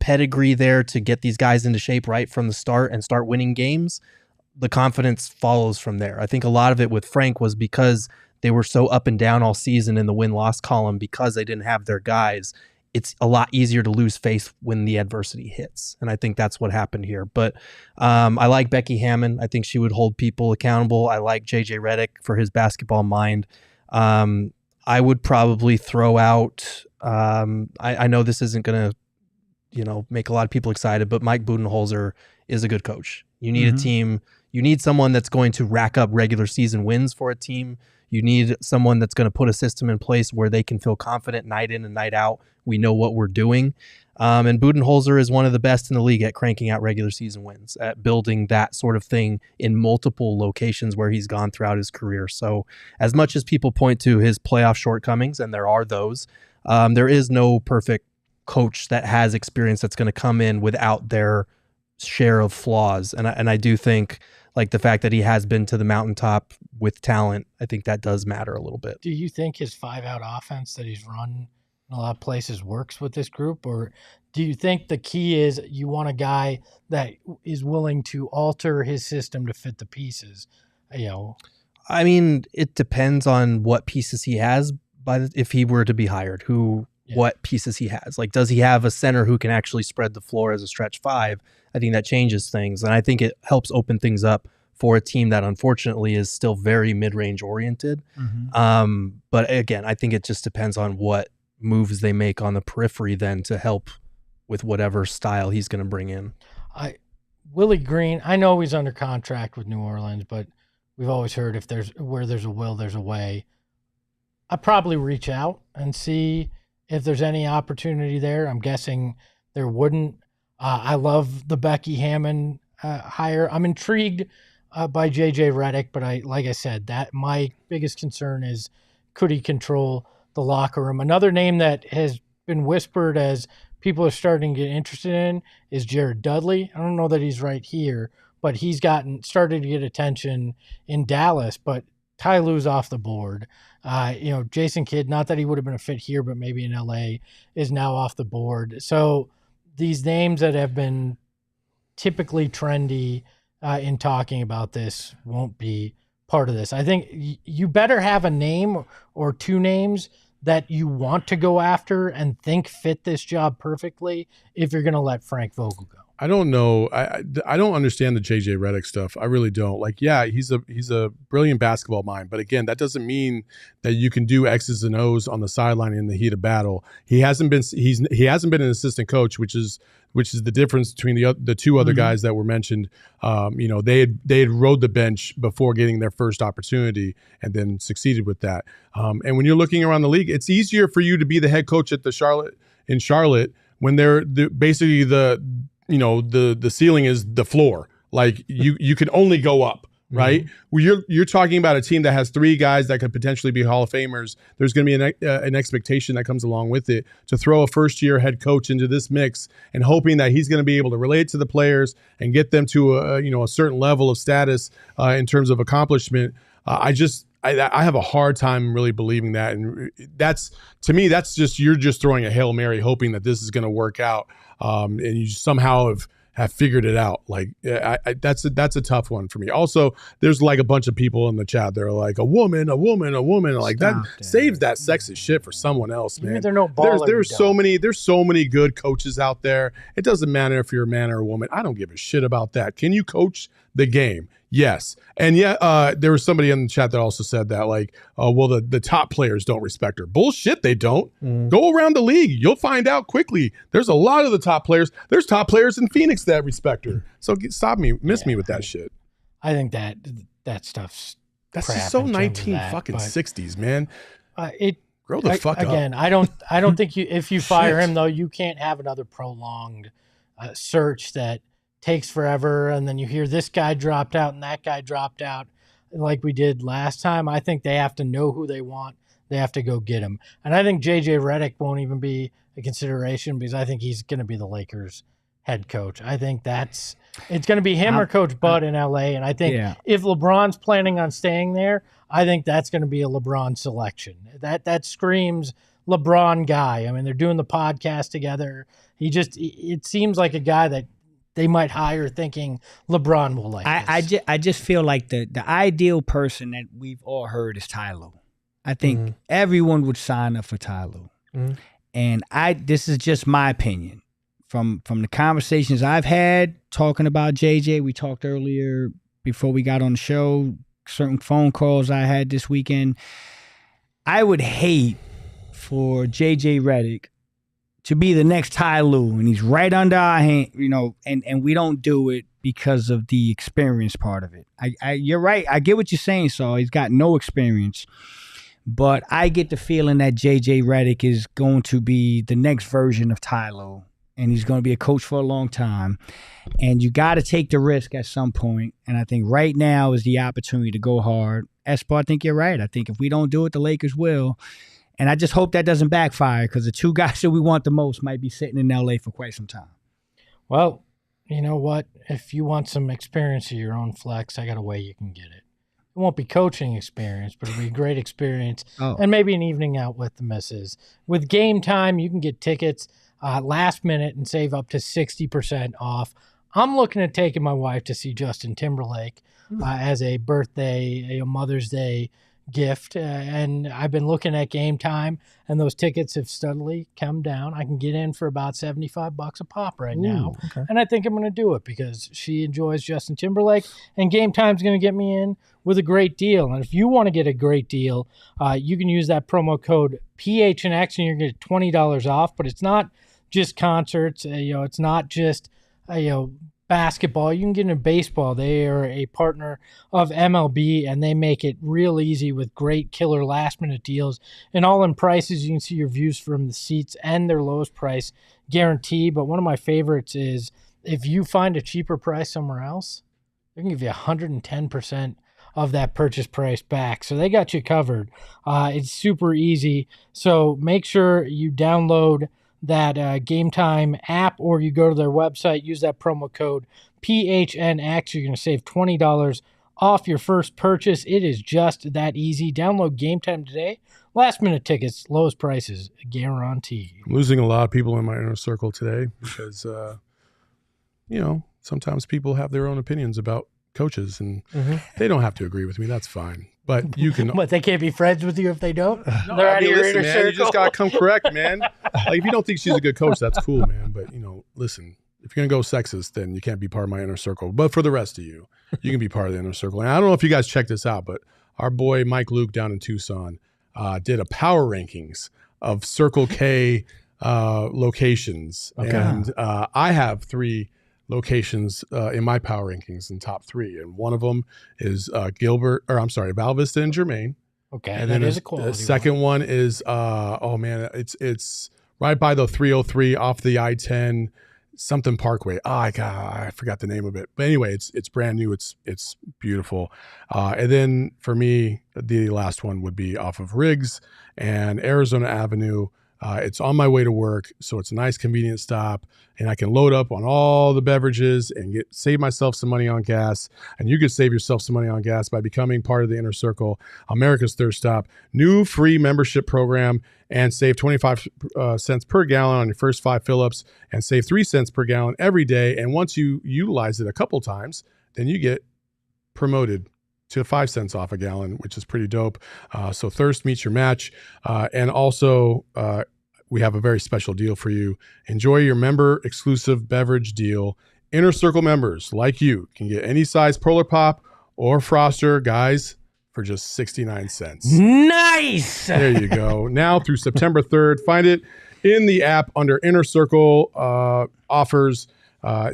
pedigree there to get these guys into shape right from the start and start winning games, the confidence follows from there. I think a lot of it with Frank was because they were so up and down all season in the win-loss column because they didn't have their guys. It's a lot easier to lose faith when the adversity hits. And I think that's what happened here. But I like Becky Hammon. I think she would hold people accountable. I like JJ Redick for his basketball mind. I would probably throw out, I know this isn't going to, make a lot of people excited, but Mike Budenholzer is a good coach. You need a team. You need someone that's going to rack up regular season wins for a team. You need someone that's going to put a system in place where they can feel confident night in and night out. We know what we're doing. And Budenholzer is one of the best in the league at cranking out regular season wins, at building that sort of thing in multiple locations where he's gone throughout his career. So as much as people point to his playoff shortcomings, and there are those, there is no perfect coach that has experience that's going to come in without their share of flaws. And I do think, like, the fact that he has been to the mountaintop with talent, I think that does matter a little bit. Do you think his 5-out offense that he's run in a lot of places works with this group? Or do you think the key is you want a guy that is willing to alter his system to fit the pieces? I mean, it depends on what pieces he has, if he were to be hired, what pieces he has. Like, does he have a center who can actually spread the floor as a stretch five? I think that changes things. And I think it helps open things up for a team that unfortunately is still very mid-range oriented. But again, I think it just depends on what moves they make on the periphery then to help with whatever style he's going to bring in. Willie Green, I know he's under contract with New Orleans, but we've always heard where there's a will, there's a way. I'd probably reach out and see if there's any opportunity there. I'm guessing there wouldn't. I love the Becky Hammon hire. I'm intrigued by JJ Redick, but like I said, that my biggest concern is, could he control the locker room? Another name that has been whispered as people are starting to get interested in is Jared Dudley. I don't know that he's right here, but he's started to get attention in Dallas, but Ty Lue's off the board. Jason Kidd, not that he would have been a fit here, but maybe in LA, is now off the board. So these names that have been typically trendy in talking about this won't be part of this. I think you better have a name or two names that you want to go after and think fit this job perfectly if you're going to let Frank Vogel go. I don't know. I don't understand the JJ Redick stuff. I really don't. Like, yeah, he's a brilliant basketball mind, but again, that doesn't mean that you can do X's and O's on the sideline in the heat of battle. He hasn't been an assistant coach, which is which is the difference between the two other guys that were mentioned. They had rode the bench before getting their first opportunity and then succeeded with that. And when you're looking around the league, it's easier for you to be the head coach at in Charlotte when they're basically the ceiling is the floor. Like you can only go up. Right, you're talking about a team that has 3 guys that could potentially be Hall of Famers. There's going to be an expectation that comes along with it to throw a first-year head coach into this mix and hoping that he's going to be able to relate to the players and get them to a certain level of status in terms of accomplishment. I have a hard time really believing that, and to me that's just you're just throwing a Hail Mary hoping that this is going to work out, and you somehow have figured it out. Like that's a tough one for me. Also, there's like a bunch of people in the chat. They're like a woman, like that saves that sexist shit for someone else, man. They're no baller, there's so many good coaches out there. It doesn't matter if you're a man or a woman. I don't give a shit about that. Can you coach the game? Yes. And there was somebody in the chat that also said that the top players don't respect her. Bullshit, they don't. Go around the league. You'll find out quickly. There's a lot of the top players. There's top players in Phoenix that respect her. So miss me with that shit. I think that stuff's that's crap just so in terms of 1960s, man. Grow the fuck up. Again, I don't think if you fire him though, you can't have another prolonged search that takes forever, and then you hear this guy dropped out and that guy dropped out like we did last time. I think they have to know who they want. They have to go get him. And I think JJ Redick won't even be a consideration because I think he's going to be the Lakers head coach. I think it's going to be him or Coach Bud in LA. And I think if LeBron's planning on staying there, I think that's going to be a LeBron selection. That screams LeBron guy. I mean, they're doing the podcast together. It seems like a guy that they might hire thinking LeBron will like this. I just feel like the ideal person that we've all heard is Ty Lue. I think everyone would sign up for Ty Lue. And this is just my opinion. From the conversations I've had talking about JJ, we talked earlier before we got on the show, certain phone calls I had this weekend. I would hate for JJ Redick to be the next Ty Lue, and he's right under our hand, and we don't do it because of the experience part of it. You're right. I get what you're saying, Saul. He's got no experience, but I get the feeling that JJ Redick is going to be the next version of Ty Lue, and he's going to be a coach for a long time, and you got to take the risk at some point, and I think right now is the opportunity to go hard. Espo, I think you're right. I think if we don't do it, the Lakers will. And I just hope that doesn't backfire because the 2 guys that we want the most might be sitting in LA for quite some time. Well, you know what? If you want some experience of your own flex, I got a way you can get it. It won't be coaching experience, but it'll be a great experience. And maybe an evening out with the missus. With Game Time, you can get tickets last minute and save up to 60% off. I'm looking at taking my wife to see Justin Timberlake as a birthday, a Mother's Day gift, and I've been looking at Game Time, and those tickets have steadily come down. I can get in for about $75 a pop right now, and I think I'm going to do it because she enjoys Justin Timberlake, and Game Time's going to get me in with a great deal. And if you want to get a great deal, you can use that promo code PHNX, and you're going to get $20 off. But it's not just concerts, it's not just basketball. You can get into baseball. They are a partner of MLB, and they make it real easy with great killer last-minute deals. And all in prices, you can see your views from the seats and their lowest price guarantee. But one of my favorites is if you find a cheaper price somewhere else, they can give you 110% of that purchase price back. So they got you covered. It's super easy. So make sure you download that Game Time app, or you go to their website, use that promo code PHNX. You're going to save $20 off your first purchase. It is just that easy. Download Game Time today. Last minute tickets, lowest prices, guaranteed. I'm losing a lot of people in my inner circle today because, sometimes people have their own opinions about coaches, and they don't have to agree with me. That's fine. But you can. But they can't be friends with you if they don't? No, They're out of your inner man, circle. you just got to come correct, man. Like, if you don't think she's a good coach, that's cool, man. But, listen, if you're going to go sexist, then you can't be part of my inner circle. But for the rest of you, you can be part of the inner circle. And I don't know if you guys checked this out, but our boy Mike Luke down in Tucson did a power rankings of Circle K locations. Okay. And I have 3 locations in my power rankings in top 3. And one of them is Val Vista and Germain. Okay, And that then is a quality. the second one is it's right by the 303 off the I-10 something Parkway. I forgot the name of it. But anyway, it's brand new. It's beautiful. And then for me, the last one would be off of Riggs and Arizona Avenue. It's on my way to work, so it's a nice convenient stop, and I can load up on all the beverages and save myself some money on gas. And you could save yourself some money on gas by becoming part of the Inner Circle, America's Thirst Stop, new free membership program, and save 25 cents per gallon on your first 5 fill-ups, and save 3 cents per gallon every day. And once you utilize it a couple times, then you get promoted to 5 cents off a gallon, which is pretty dope. So thirst meets your match. And also, we have a very special deal for you. Enjoy your member exclusive beverage deal. Inner Circle members like you can get any size Polar Pop or Froster, guys, for just 69 cents. Nice. There you go. Now through September 3rd, find it in the app under Inner Circle offers.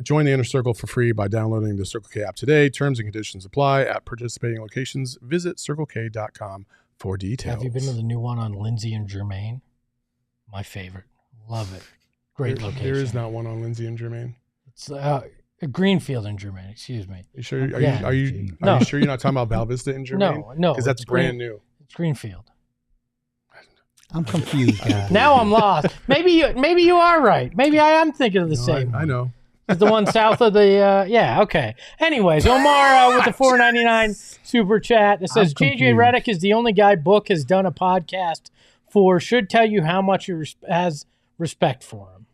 Join the Inner Circle for free by downloading the Circle K app today. Terms and conditions apply at participating locations. Visit circlek.com for details. Have you been to the new one on Lindsay and Germain? My favorite. Love it. Great location. There is not one on Lindsay and Germain. It's Greenfield and Germain. Excuse me. You sure? Are Yeah. you No. sure you're not talking about Val Vista and Germain? No, because that's brand new. It's Greenfield. I'm confused, guys. Now I'm lost. Maybe you are right. Maybe I am thinking of the same. I know. It's the one south of the yeah, okay. Anyways, Omar with the $4.99 super chat. It says JJ confused. Redick is the only guy Book has done a podcast for. Should tell you how much he has respect for him.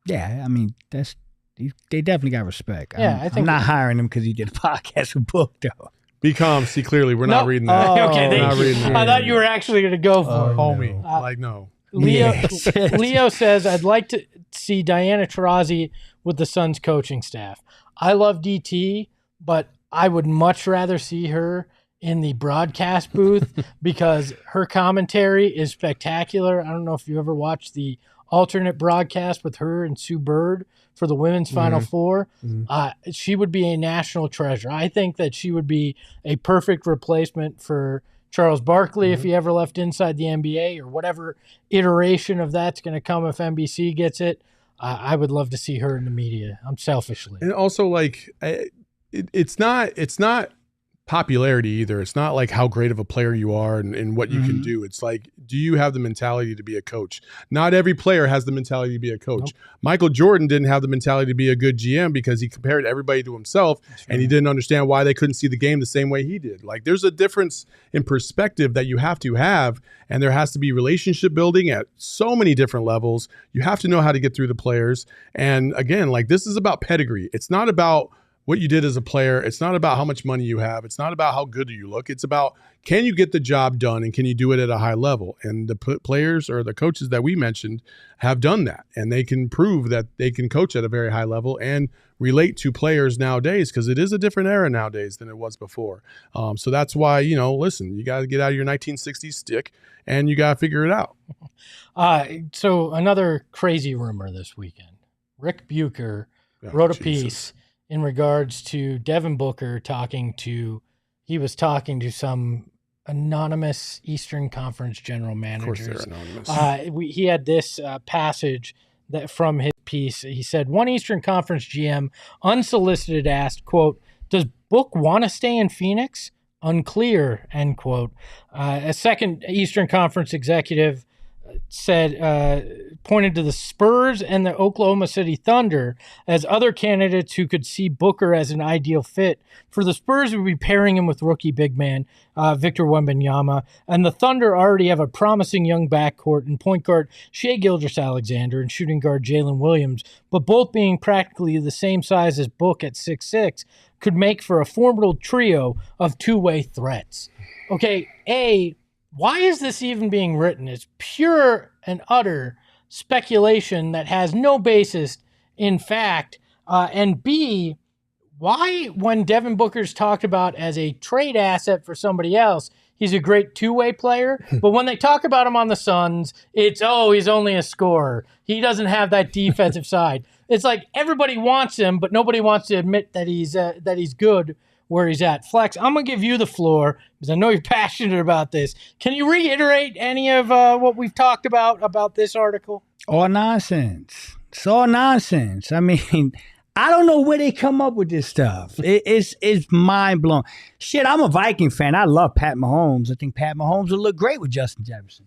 Yeah, I mean, they definitely got respect. Yeah, I think I'm not hiring him because he did a podcast with Book, though. Be calm. See clearly. We're not reading that. Okay, We're not thank you. reading that. I thought you were actually going to go for it. Homie. No. Leo says, I'd like to see Diana Taurasi with the Suns coaching staff. I love DT, but I would much rather see her in the broadcast booth because her commentary is spectacular. I don't know if you ever watched the alternate broadcast with her and Sue Bird for the women's Final Four. She would be a national treasure. I think that she would be a perfect replacement for Charles Barkley if he ever left inside the NBA, or whatever iteration of that's going to come if NBC gets it. I would love to see her in the media. I'm selfishly. And also, like, it's not popularity either. It's not like how great of a player you are and what you can do. It's like, do you have the mentality to be a coach? Not every player has the mentality to be a coach. Nope. Michael Jordan didn't have the mentality to be a good GM because he compared everybody to himself, and he didn't understand why they couldn't see the game the same way he did. Like, there's a difference in perspective that you have to have, and there has to be relationship building at so many different levels. You have to know how to get through the players. And again, like, this is about pedigree. It's not about what you did as a player. It's not about how much money you have. It's not about how good you look. It's about, can you get the job done, and can you do it at a high level? And the players or the coaches that we mentioned have done that, and they can prove that they can coach at a very high level and relate to players nowadays, because it is a different era nowadays than it was before. So that's why, listen, you got to get out of your 1960s stick and you got to figure it out. So another crazy rumor this weekend. Rick Bucher wrote a piece in regards to Devin Booker he was talking to some anonymous Eastern Conference general managers. Of course they're anonymous. He had this passage that from his piece. He said, one Eastern Conference GM unsolicited asked, quote, does Book want to stay in Phoenix? Unclear, end quote. A second Eastern Conference executive pointed to the Spurs and the Oklahoma City Thunder as other candidates who could see Booker as an ideal fit. For the Spurs, would be pairing him with rookie big man Victor Wembanyama, and the Thunder already have a promising young backcourt in point guard Shai Gilgeous-Alexander and shooting guard Jalen Williams, but both being practically the same size as Book at 6'6", could make for a formidable trio of two-way threats. Okay, why is this even being written? It's pure and utter speculation that has no basis in fact. And B, why, when Devin Booker's talked about as a trade asset for somebody else, he's a great two-way player. But when they talk about him on the Suns, it's, he's only a scorer. He doesn't have that defensive side. It's like everybody wants him, but nobody wants to admit that he's good where he's at. Flex, I'm going to give you the floor because I know you're passionate about this. Can you reiterate any of what we've talked about this article? All nonsense. It's all nonsense. I mean, I don't know where they come up with this stuff. It's mind-blowing. Shit, I'm a Viking fan. I love Pat Mahomes. I think Pat Mahomes would look great with Justin Jefferson.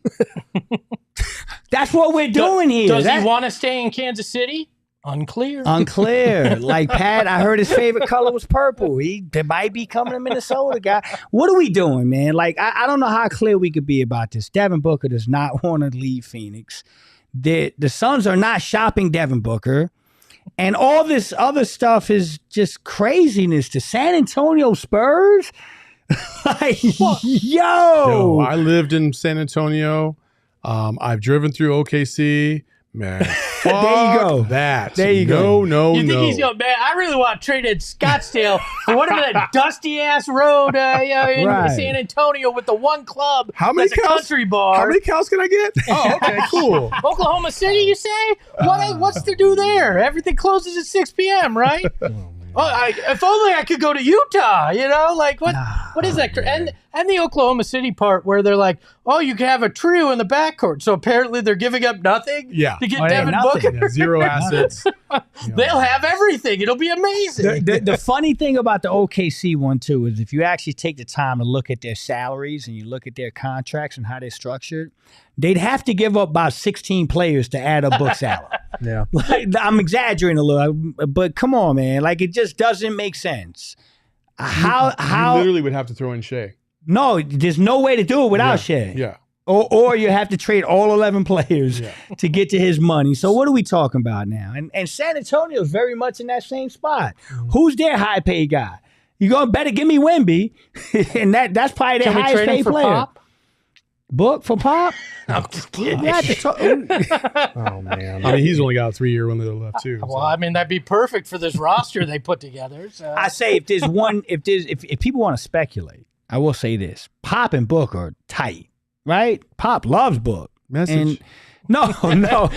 That's what we're doing here. Does he want to stay in Kansas City? Unclear. Like Pat, I heard his favorite color was purple. He might be coming to Minnesota, guy. What are we doing, man? Like, I don't know how clear we could be about this. Devin Booker does not want to leave Phoenix. The Suns are not shopping Devin Booker. And all this other stuff is just craziness. The San Antonio Spurs? Like, yo, I lived in San Antonio. I've driven through OKC. Man, there you go. There you go. No. You think he's going, man, I really want to trade in Scottsdale for whatever that dusty-ass road in San Antonio with the one club that's a country bar. How many cows can I get? Oh, okay, cool. Oklahoma City, you say? What's to do there? Everything closes at 6 p.m., right? If only I could go to Utah, like what is that? And the Oklahoma City part where they're like, you can have a trio in the backcourt. So apparently they're giving up nothing to get Devin Booker. Yeah, zero assets. They'll have everything. It'll be amazing. The funny thing about the OKC one, too, is if you actually take the time to look at their salaries and you look at their contracts and how they're structured, they'd have to give up about 16 players to add up book salary. Yeah. Like, I'm exaggerating a little, but come on, man. Like, it just doesn't make sense. How you literally would have to throw in Shea. No, there's no way to do it without Shea. Yeah. Or you have to trade all 11 players to get to his money. So what are we talking about now? And San Antonio is very much in that same spot. Who's their high-paid guy? You're going to better give me Wemby, and that's probably their highest-paid player. Pop? Book for Pop? I'm just kidding. Oh, man. I mean, he's only got a 3-year one left, too. Well, I mean, that'd be perfect for this roster they put together. So. I say if people want to speculate, I will say this. Pop and Book are tight, right? Pop loves Book. Message. No. Pop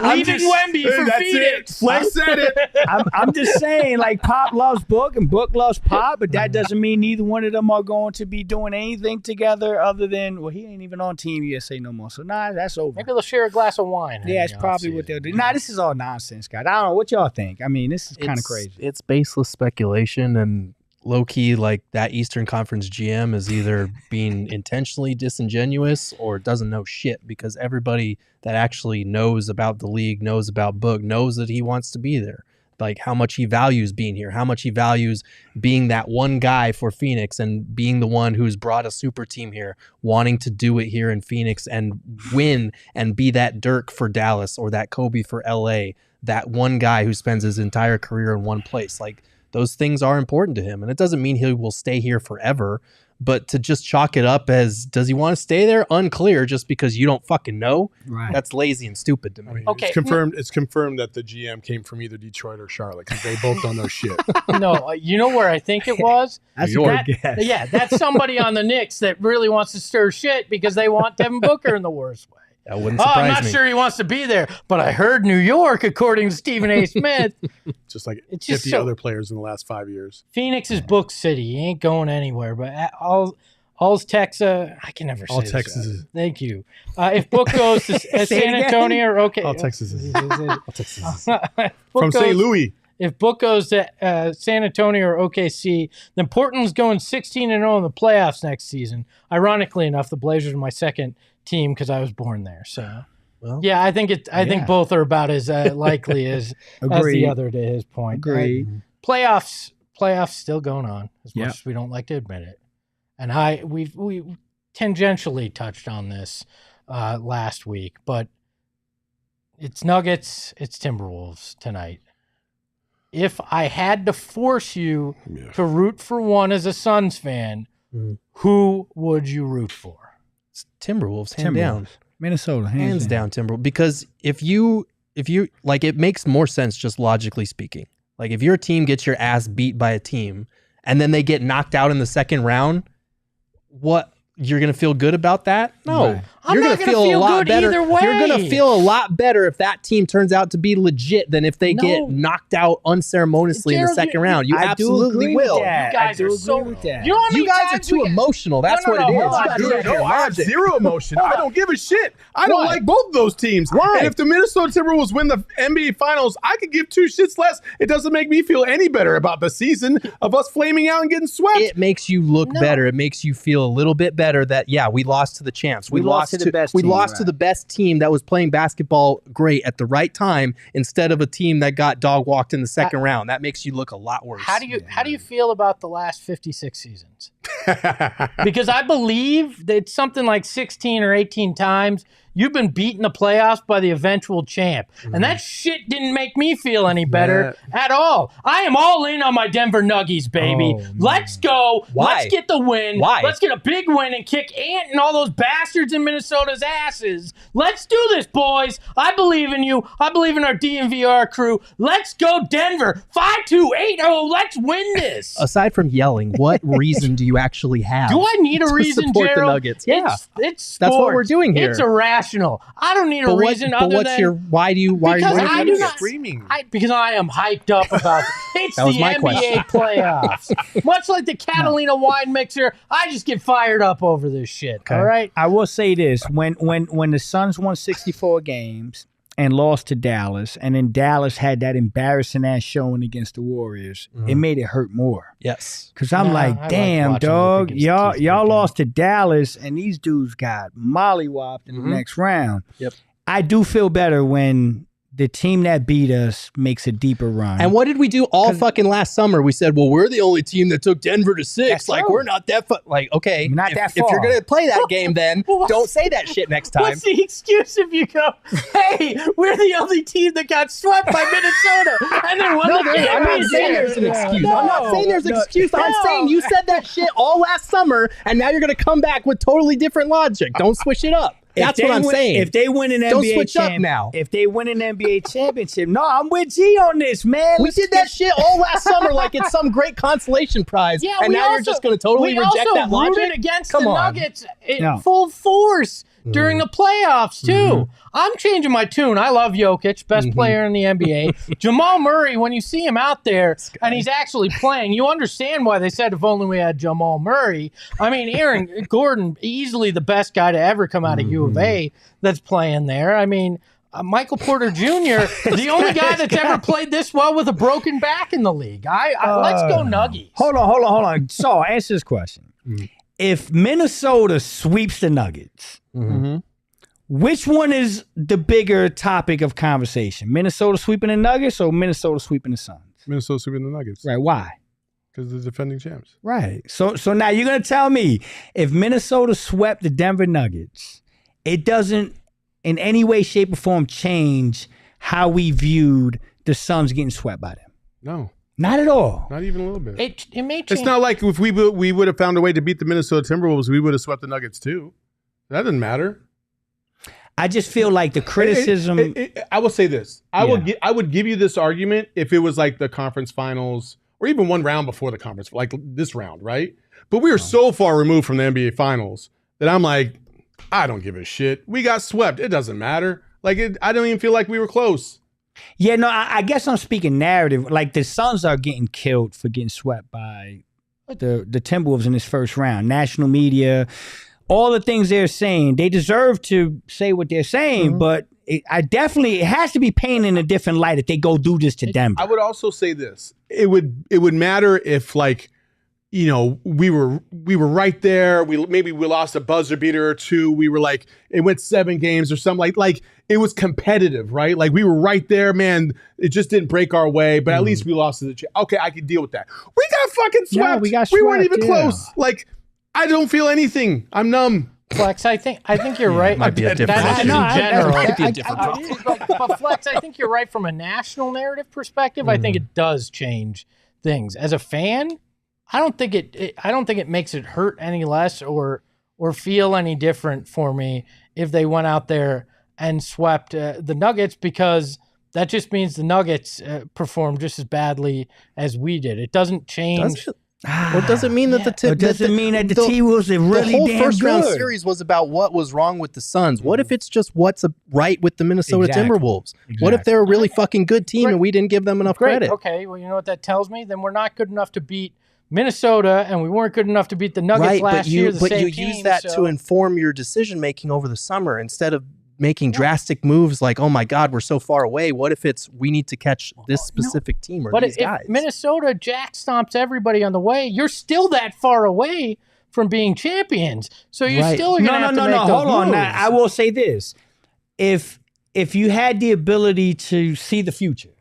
leaving Wemby for Phoenix. I said it. I'm just saying, like, Pop loves Book and Book loves Pop, but that doesn't mean neither one of them are going to be doing anything together other than, he ain't even on Team USA no more. So, that's over. Maybe they'll share a glass of wine. Yeah, it's probably what they'll do. This is all nonsense, guys. I don't know. What y'all think? I mean, this is kind of crazy. It's baseless speculation, and low-key, like, that Eastern Conference GM is either being intentionally disingenuous or doesn't know shit, because everybody that actually knows about the league, knows about Book, knows that he wants to be there. Like, how much he values being here, how much he values being that one guy for Phoenix and being the one who's brought a super team here, wanting to do it here in Phoenix and win and be that Dirk for Dallas or that Kobe for LA, that one guy who spends his entire career in one place. Like, those things are important to him. And it doesn't mean he will stay here forever, but to just chalk it up as, does he want to stay there? Unclear, just because you don't fucking know. Right. That's lazy and stupid to me. I mean, Okay. It's confirmed that the GM came from either Detroit or Charlotte because they both don't know shit. No, you know where I think it was? That's a good guess. Yeah, that's somebody on the Knicks that really wants to stir shit because they want Devin Booker in the worst way. That wouldn't surprise me. I'm not sure he wants to be there, but I heard New York, according to Stephen A. Smith. Just like It's just 50 other players in the last 5 years. Phoenix is Book City. He ain't going anywhere. But all's Texas. I can never say All this. Texas. Thank you. If Book goes to San Antonio, okay. All Texas. All Texas. If From Book St. goes- Louis. If Book goes to San Antonio or OKC, then Portland's going 16-0 in the playoffs next season. Ironically enough, the Blazers are my second team because I was born there. So, Well, yeah, I think I think both are about as likely as the other, to his point. Agreed. Playoffs still going on, as much as we don't like to admit it. And we tangentially touched on this last week, but it's Nuggets, it's Timberwolves tonight. If I had to force you to root for one as a Suns fan, who would you root for? It's Timberwolves, hands down. Minnesota, Hands down, Timberwolves. Because if you like, it makes more sense just logically speaking. Like, if your team gets your ass beat by a team and then they get knocked out in the second round, what you're going to feel good about that? No. Right. You're I'm not going to gonna feel a feel lot good better. either way. You're going to feel a lot better if that team turns out to be legit than if they get knocked out unceremoniously in the Gerald, second round. You I do absolutely agree will. with that. You guys I do are agree so- with that. You know how many You guys are times too we get- emotional. That's No, what no, it is. hold on, You guys dude. are No, I have logic. zero emotion. I don't give a shit. I don't Why? like both of those teams. Why? And if the Minnesota Timberwolves win the NBA Finals, I could give two shits less. It doesn't make me feel any better about the season of us flaming out and getting swept. It makes you look better. It makes you feel a little bit better that, yeah, we lost to the champs. We lost to the best We team, lost to right. the best team that was playing basketball great at the right time instead of a team that got dog walked in the second round. That makes you look a lot worse. How do you feel about the last 56 seasons? Because I believe that something like 16 or 18 times you've been beaten the playoffs by the eventual champ. And that shit didn't make me feel any better at all. I am all in on my Denver Nuggets, baby. Oh, Let's go. Why? Let's get the win. Why? Let's get a big win and kick Ant and all those bastards in Minnesota's asses. Let's do this, boys. I believe in you. I believe in our DNVR crew. Let's go, Denver. 5-2-8-0. Let's win this. Aside from yelling, what reason do you actually have? Do I need a to reason, support the Gerald? Nuggets? Yeah. It's sports. That's what we're doing here. It's irrational. I don't need a reason but other what's than your why are you because I do not screaming? because I am hyped up about it's That was the my NBA question. playoffs. Much like the Catalina wine mixer, I just get fired up over this shit. All right. I will say this: when the Suns won 64 games and lost to Dallas, and then Dallas had that embarrassing ass showing against the Warriors, it made it hurt more. Yes. Cause I'm Nah, I like, like damn, watching them dog, against y'all these y'all big lost to Dallas, and these dudes got mollywopped in the next round. Yep. I do feel better when the team that beat us makes a deeper run. And what did we do all fucking last summer? We said, well, we're the only team that took Denver to 6. That's Like, true. we're not that like, okay. Not if, that if you're far. going to play that game, then don't say that shit next time. What's the excuse if you go, hey, we're the only team that got swept by Minnesota and then won the game? I'm not saying there's an excuse. I'm not saying there's an excuse. I'm saying you said that shit all last summer, and now you're going to come back with totally different logic. Don't switch it up. That's what I'm saying. If they win an Don't NBA switch up now. If they win an NBA championship, no, I'm with G on this, man. We Let's did that shit all last summer like it's some great consolation prize, Yeah, and we now you're also- just going to totally we reject also that logic? rooted against Come the on. Nuggets in No. full force during the playoffs too. I'm changing my tune. I love Jokic, best player in the NBA. Jamal Murray, when you see him out there and he's actually playing, you understand why they said if only we had Jamal Murray. I mean, Aaron Gordon, easily the best guy to ever come out of U of A that's playing there. I mean, Michael Porter Jr., the only guy that's ever played this well with a broken back in the league. Let's go Nuggies. Hold on. Saul, answer this question. If Minnesota sweeps the Nuggets, which one is the bigger topic of conversation? Minnesota sweeping the Nuggets or Minnesota sweeping the Suns? Minnesota sweeping the Nuggets Right, why? because they're defending champs. Right. So now you're going to tell me if Minnesota swept the Denver Nuggets, it doesn't in any way, shape, or form change how we viewed the Suns getting swept by them. No, Not at all. not even a little bit. It may change. It's not like if we would have found a way to beat the Minnesota Timberwolves, we would have swept the Nuggets too. That doesn't matter. I just feel like the criticism. I will say this. I Yeah. would give you this argument if it was like the conference finals or even one round before the conference, like this round, right? But we are so far removed from the NBA finals that I'm like, I don't give a shit. We got swept. It doesn't matter. Like, I don't even feel like we were close. Yeah, no, I guess I'm speaking narrative. Like the Suns are getting killed for getting swept by the Timberwolves in this first round. National media, all the things they're saying, they deserve to say what they're saying, but it has to be painted in a different light if they go do this to Denver. I would also say this. It would matter if, like, you know, we were right there. Maybe we lost a buzzer beater or two. We were like, it went 7 games or something like it was competitive, right? Like we were right there, man. It just didn't break our way, but at least we lost to the okay, I can deal with that. We got fucking swept. Yeah, we got We weren't swept, even yeah. close. Like, I don't feel anything. I'm numb. Flex, I think you're right. Might be a different That's issue. in general. Might be a different issue. But Flex, I think you're right from a national narrative perspective. I think it does change things. As a fan, I don't think it makes it hurt any less or feel any different for me if they went out there and swept the Nuggets, because that just means the Nuggets performed just as badly as we did. It doesn't change Or does it mean that the tip? Or does it mean that the T-Wolves are really the whole damn first round good? series was about what was wrong with the Suns. What if it's just what's right with the Minnesota Exactly. Timberwolves? What if they're a really fucking good team and we didn't give them enough credit? Okay, well, you know what that tells me? Then we're not good enough to beat Minnesota, and we weren't good enough to beat the Nuggets last year. But you use that to inform your decision making over the summer instead of making drastic moves like, oh my God, we're so far away. What if it's we need to catch this specific team or these guys? If Minnesota jack stomps everybody on the way, you're still that far away from being champions. So you still are going to have to make those Hold on. moves. Now, I will say this: if you had the ability to see the future,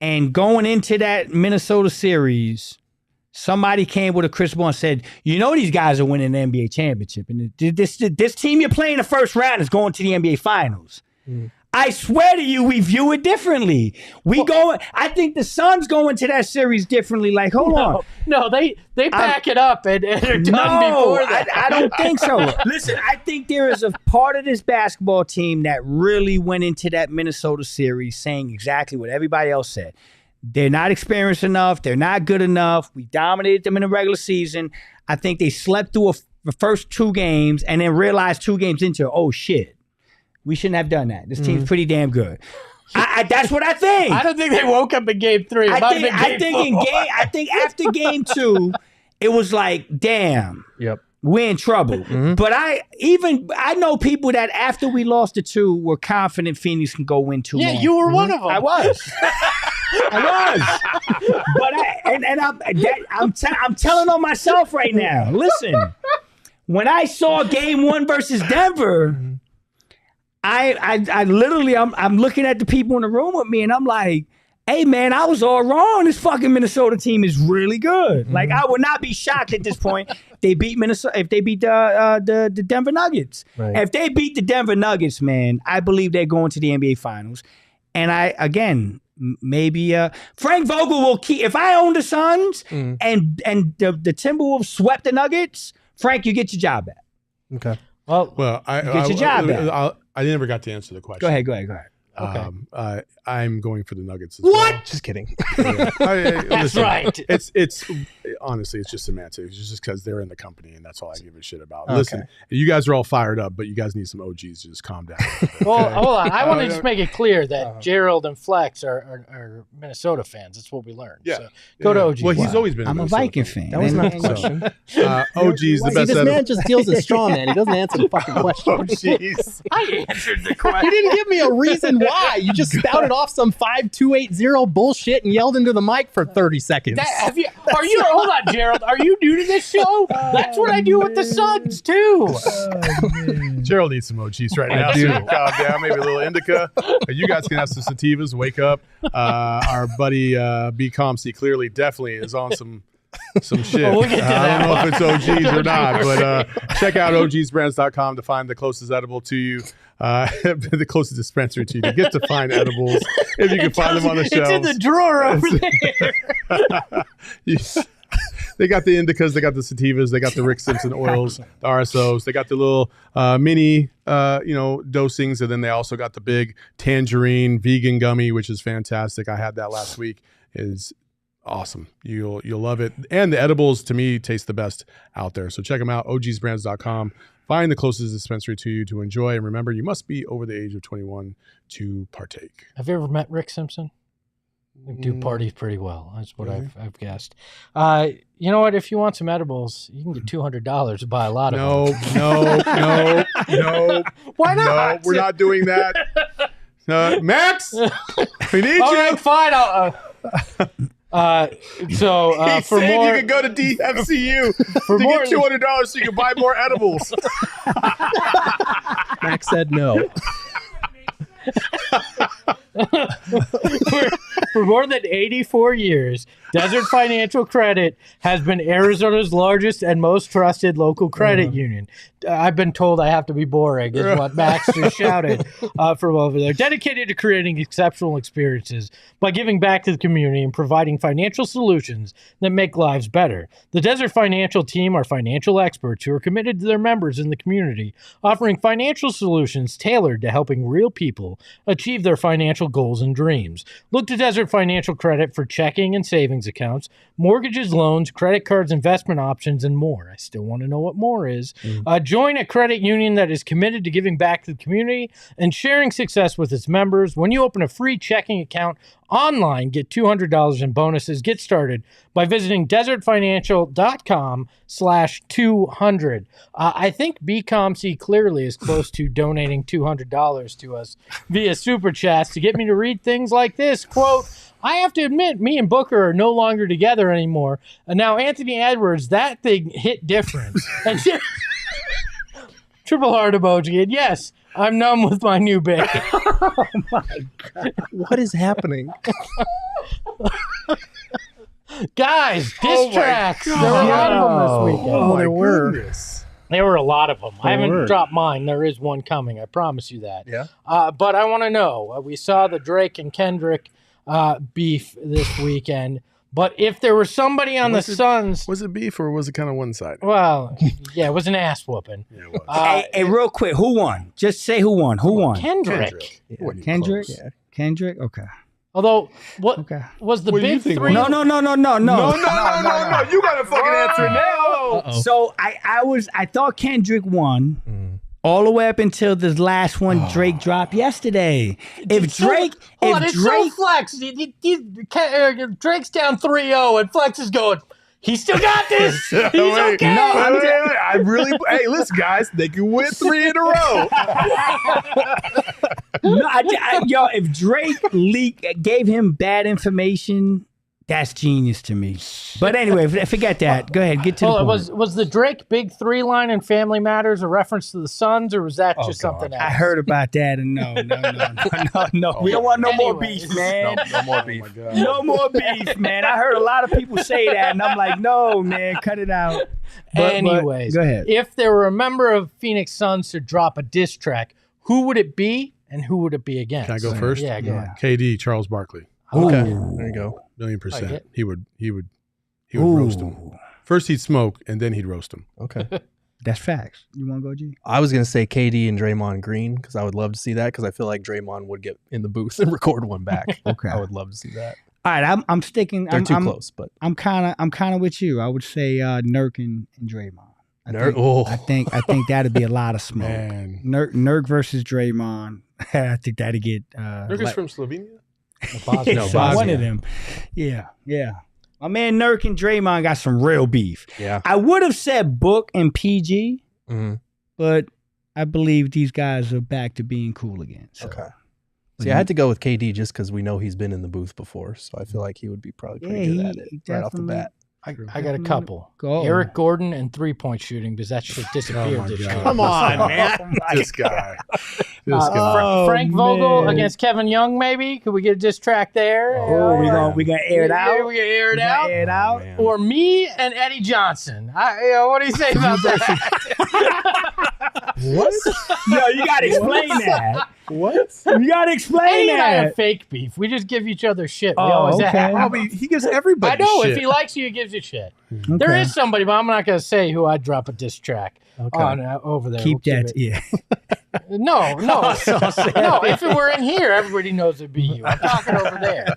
and going into that Minnesota series, somebody came with a crystal ball and said, you know these guys are winning the NBA championship. And this team you're playing the first round is going to the NBA finals. I swear to you, we view it differently. I think the Suns go into that series differently. Like, hold on. No, they back it up and are done before that. I don't think so. Listen, I think there is a part of this basketball team that really went into that Minnesota series saying exactly what everybody else said. They're not experienced enough. They're not good enough. We dominated them in the regular season. I think they slept through the first 2 games and then realized 2 games into, oh, shit, we shouldn't have done that. This team's pretty damn good. That's what I think. I don't think they woke up in game 3. I think after game 2, it was like, damn. Yep. We're in trouble. But I know people that after we lost the 2 were confident Phoenix can go win 2 more. Yeah, you were one of them. I was. But I'm telling on myself right now. Listen, when I saw game 1 versus Denver, I literally I'm looking at the people in the room with me and I'm like, hey man, I was all wrong. This fucking Minnesota team is really good. Like I would not be shocked at this point if they beat Minnesota, if they beat the Denver Nuggets. Right. If they beat the Denver Nuggets, man, I believe they're going to the NBA Finals. And maybe Frank Vogel will keep. If I own the Suns and the Timberwolves swept the Nuggets, Frank, you get your job back. Okay. Well, I get your job back. I never got to answer the question. Go ahead. Okay. I'm going for the Nuggets. What? Just kidding. That's right. It's honestly, it's just semantics. It's just because they're in the company, and that's all I give a shit about. Okay. Listen, you guys are all fired up, but you guys need some OGs to just calm down. Well, hold on. I want to just make it clear that Gerald and Flex are Minnesota fans. That's what we learned. Yeah. So go to OG. Well, he's always been. I'm a Viking fan. That was not the question. OG's the See, best. this man just deals in straw man. He doesn't answer the fucking question. OGs. I answered the question. You didn't give me a reason why. You just spouted off some 5280 bullshit and yelled into the mic for 30 seconds. Hold on, Gerald. Are you new to this show? That's what I do with the Suns too. Gerald needs some OGs right now. So calm down, maybe a little indica. You guys can have some sativas. Wake up. Our buddy B. Comsey clearly definitely is on some shit. Well, we'll get to I that don't know one. if it's OGs or not, but check out ogsbrands.com to find the closest edible to you, the closest dispensary to you to get to find edibles if you can find them on the shelves. It's in the drawer over there. They got the indicas, they got the sativas, they got the Rick Simpson oils, the RSOs, they got the little mini, dosings, and then they also got the big tangerine vegan gummy, which is fantastic. I had that last week. Is awesome. You'll love it. And the edibles, to me, taste the best out there. So check them out, ogsbrands.com. Find the closest dispensary to you to enjoy. And remember, you must be over the age of 21 to partake. Have you ever met Rick Simpson? They do parties pretty well. That's what I've guessed. You know what? If you want some edibles, you can get $200 to buy a lot of them. No. Why not? No, we're not doing that. Max, we need All you. right, fine. He For said more, you could go to DFCU to more- get $200 so you can buy more edibles. Max said no. For more than 84 years, Desert Financial Credit has been Arizona's largest and most trusted local credit union. I've been told I have to be boring, is what Max just shouted from over there. Dedicated to creating exceptional experiences by giving back to the community and providing financial solutions that make lives better. The Desert Financial team are financial experts who are committed to their members in the community, offering financial solutions tailored to helping real people achieve their financial goals and dreams. Look to Desert Desert Financial Credit for checking and savings accounts, mortgages, loans, credit cards, investment options, and more. I still want to know what more is. Join a credit union that is committed to giving back to the community and sharing success with its members. When you open a free checking account online, get $200 in bonuses. Get started by visiting desertfinancial.com/200. I think BComC clearly is close to donating $200 to us via Super Chats to get me to read things like this. Quote, I have to admit, me and Booker are no longer together anymore. And now Anthony Edwards, that thing hit different. And triple heart emoji. And yes, I'm numb with my new baby. Oh my God. What is happening? Guys, diss tracks. There were a lot of them this weekend. Oh, there were. goodness. There were a lot of them. I haven't were. dropped mine. There is one coming. I promise you that. Yeah. But I want to know. We saw the Drake and Kendrick beef this weekend. But if there was somebody on Was the it- Suns, Was it beef or was it kind of one-sided? well, yeah, it was an ass whooping. Yeah, it was. Hey, real quick, who won? Just say who won. Who won? Kendrick. It wasn't even Kendrick? close. Yeah. Kendrick? Okay. Although, what Okay. was the What do you big think, three? Ron? No. No. You got to fucking answer Whoa. now. So I thought Kendrick won all the way up until this last one Drake dropped yesterday. If Drake, Hold on, if it's Drake, so Flex. Drake's down 3-0, and Flex is going, he still got this. He's Wait, okay. wait. I really. Hey, listen, guys. They can win 3 in a row. no, yo, if Drake gave him bad information, that's genius to me. But anyway, forget that. Go ahead, get to the Well, point. was the Drake big 3 line in Family Matters a reference to the Suns, or was that just something else? I heard about that, and no. We don't want no more Anyways. beef, man. No more beef. Oh, my God. No more beef, man. I heard a lot of people say that, and I'm like, no, man, cut it out. But Anyways, go ahead. if there were a member of Phoenix Suns to drop a diss track, who would it be and who would it be against? Can I go first? Yeah, go ahead. KD, Charles Barkley. Okay. Ooh. There you go. $1,000,000%. Like it. He would roast him. First he'd smoke and then he'd roast him. Okay. That's facts. You want to go, G? I was gonna say KD and Draymond Green because I would love to see that because I feel like Draymond would get in the booth and record one back. Okay. I would love to see that. All right, I'm sticking. They're too close, but I'm kind of with you. I would say Nurk and Draymond. I think that'd be a lot of smoke. Man. Nurk versus Draymond. I think that'd get. Nurk is from Slovenia? Yeah, Bosnia. one of them. Yeah. My man Nurk and Draymond got some real beef. yeah. I would have said Book and PG, Mhm. but I believe these guys are back to being cool again. So. Okay. See, I had to go with KD just because we know he's been in the booth before, so I feel like he would be probably pretty good at it right off the definitely- bat. I got a couple. Go. Eric Gordon and 3-point shooting because that shit disappeared my this God. year. Come on, man. This guy. This guy. Oh, Frank Vogel man. against Kevin Young, maybe? Could we get a diss track there? Oh, we gonna air it out. We gonna air it We gonna out. air it out. Man. Or me and Eddie Johnson. What do you say about that? What? Yo, you gotta explain that. What? You gotta explain Eddie and I have that. fake beef. We just give each other shit. We Oh, always okay. have. I mean, he gives everybody I know. shit. If he likes you, he gives you shit. There Okay. is somebody, but I'm not going to say who I'd drop a diss track on over there. Keep We'll that. it- Yeah. No. No, if it were in here, everybody knows it'd be you. I'm talking over there.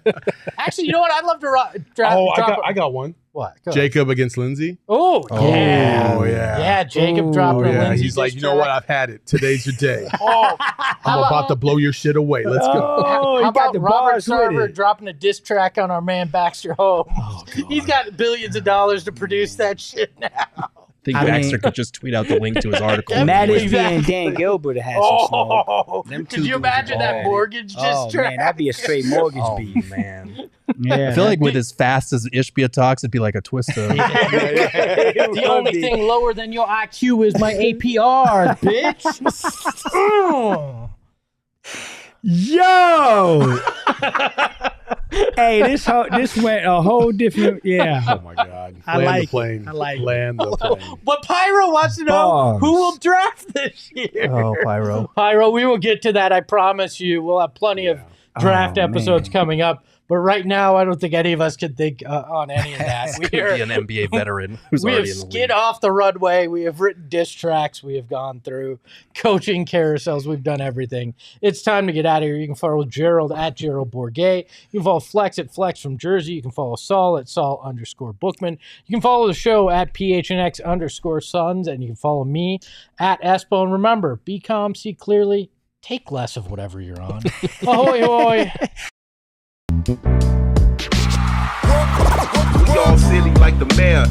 Actually, you know what? I'd love to drop I got one. What? Go ahead. Jacob against Lindsay. Oh, yeah. Oh, yeah. Yeah, Jacob Ooh. dropped Oh, a yeah. Lindsay He's like, diss you know what? track. I've had it. Today's your day. Oh, I'm about to blow your shit away. Let's go. Oh, How you got about the Robert bars with Sarver it. dropping a diss track on our man Baxter Holmes? Oh, God. He's got billions of dollars to produce that shit now. I think I Baxter mean- could just tweet out the link to his article. Yeah, Matt Exactly. Ishby and Dan Gilbert have some smoke. Oh, Them could two you dudes imagine are that bad. mortgage diss Oh track? man, that'd be a straight mortgage Oh beef. man. Yeah, I feel like with as fast as Ishbia talks, it'd be like a twist of The only thing lower than your IQ is my APR, bitch. Yo. Hey, this went a whole different. Yeah. Oh, my God. I Land like the plane. it. I like it. Land the plane. But Pyro wants to know Bars. who will draft this year. oh Pyro. Pyro, we will get to that. I promise you. We'll have plenty of draft Oh, episodes man. coming up. But right now, I don't think any of us can think on any of that. Could be an NBA veteran who's We have already in the skid league. off the runway. We have written diss tracks. We have gone through coaching carousels. We've done everything. It's time to get out of here. You can follow Gerald at Gerald Bourget. You can follow Flex at Flex from Jersey. You can follow Saul at Saul_Bookman. You can follow the show at PHNX_Suns. And you can follow me at Espo. And remember, be calm, see clearly, take less of whatever you're on. Ahoy, hoy. We all silly like the mayor.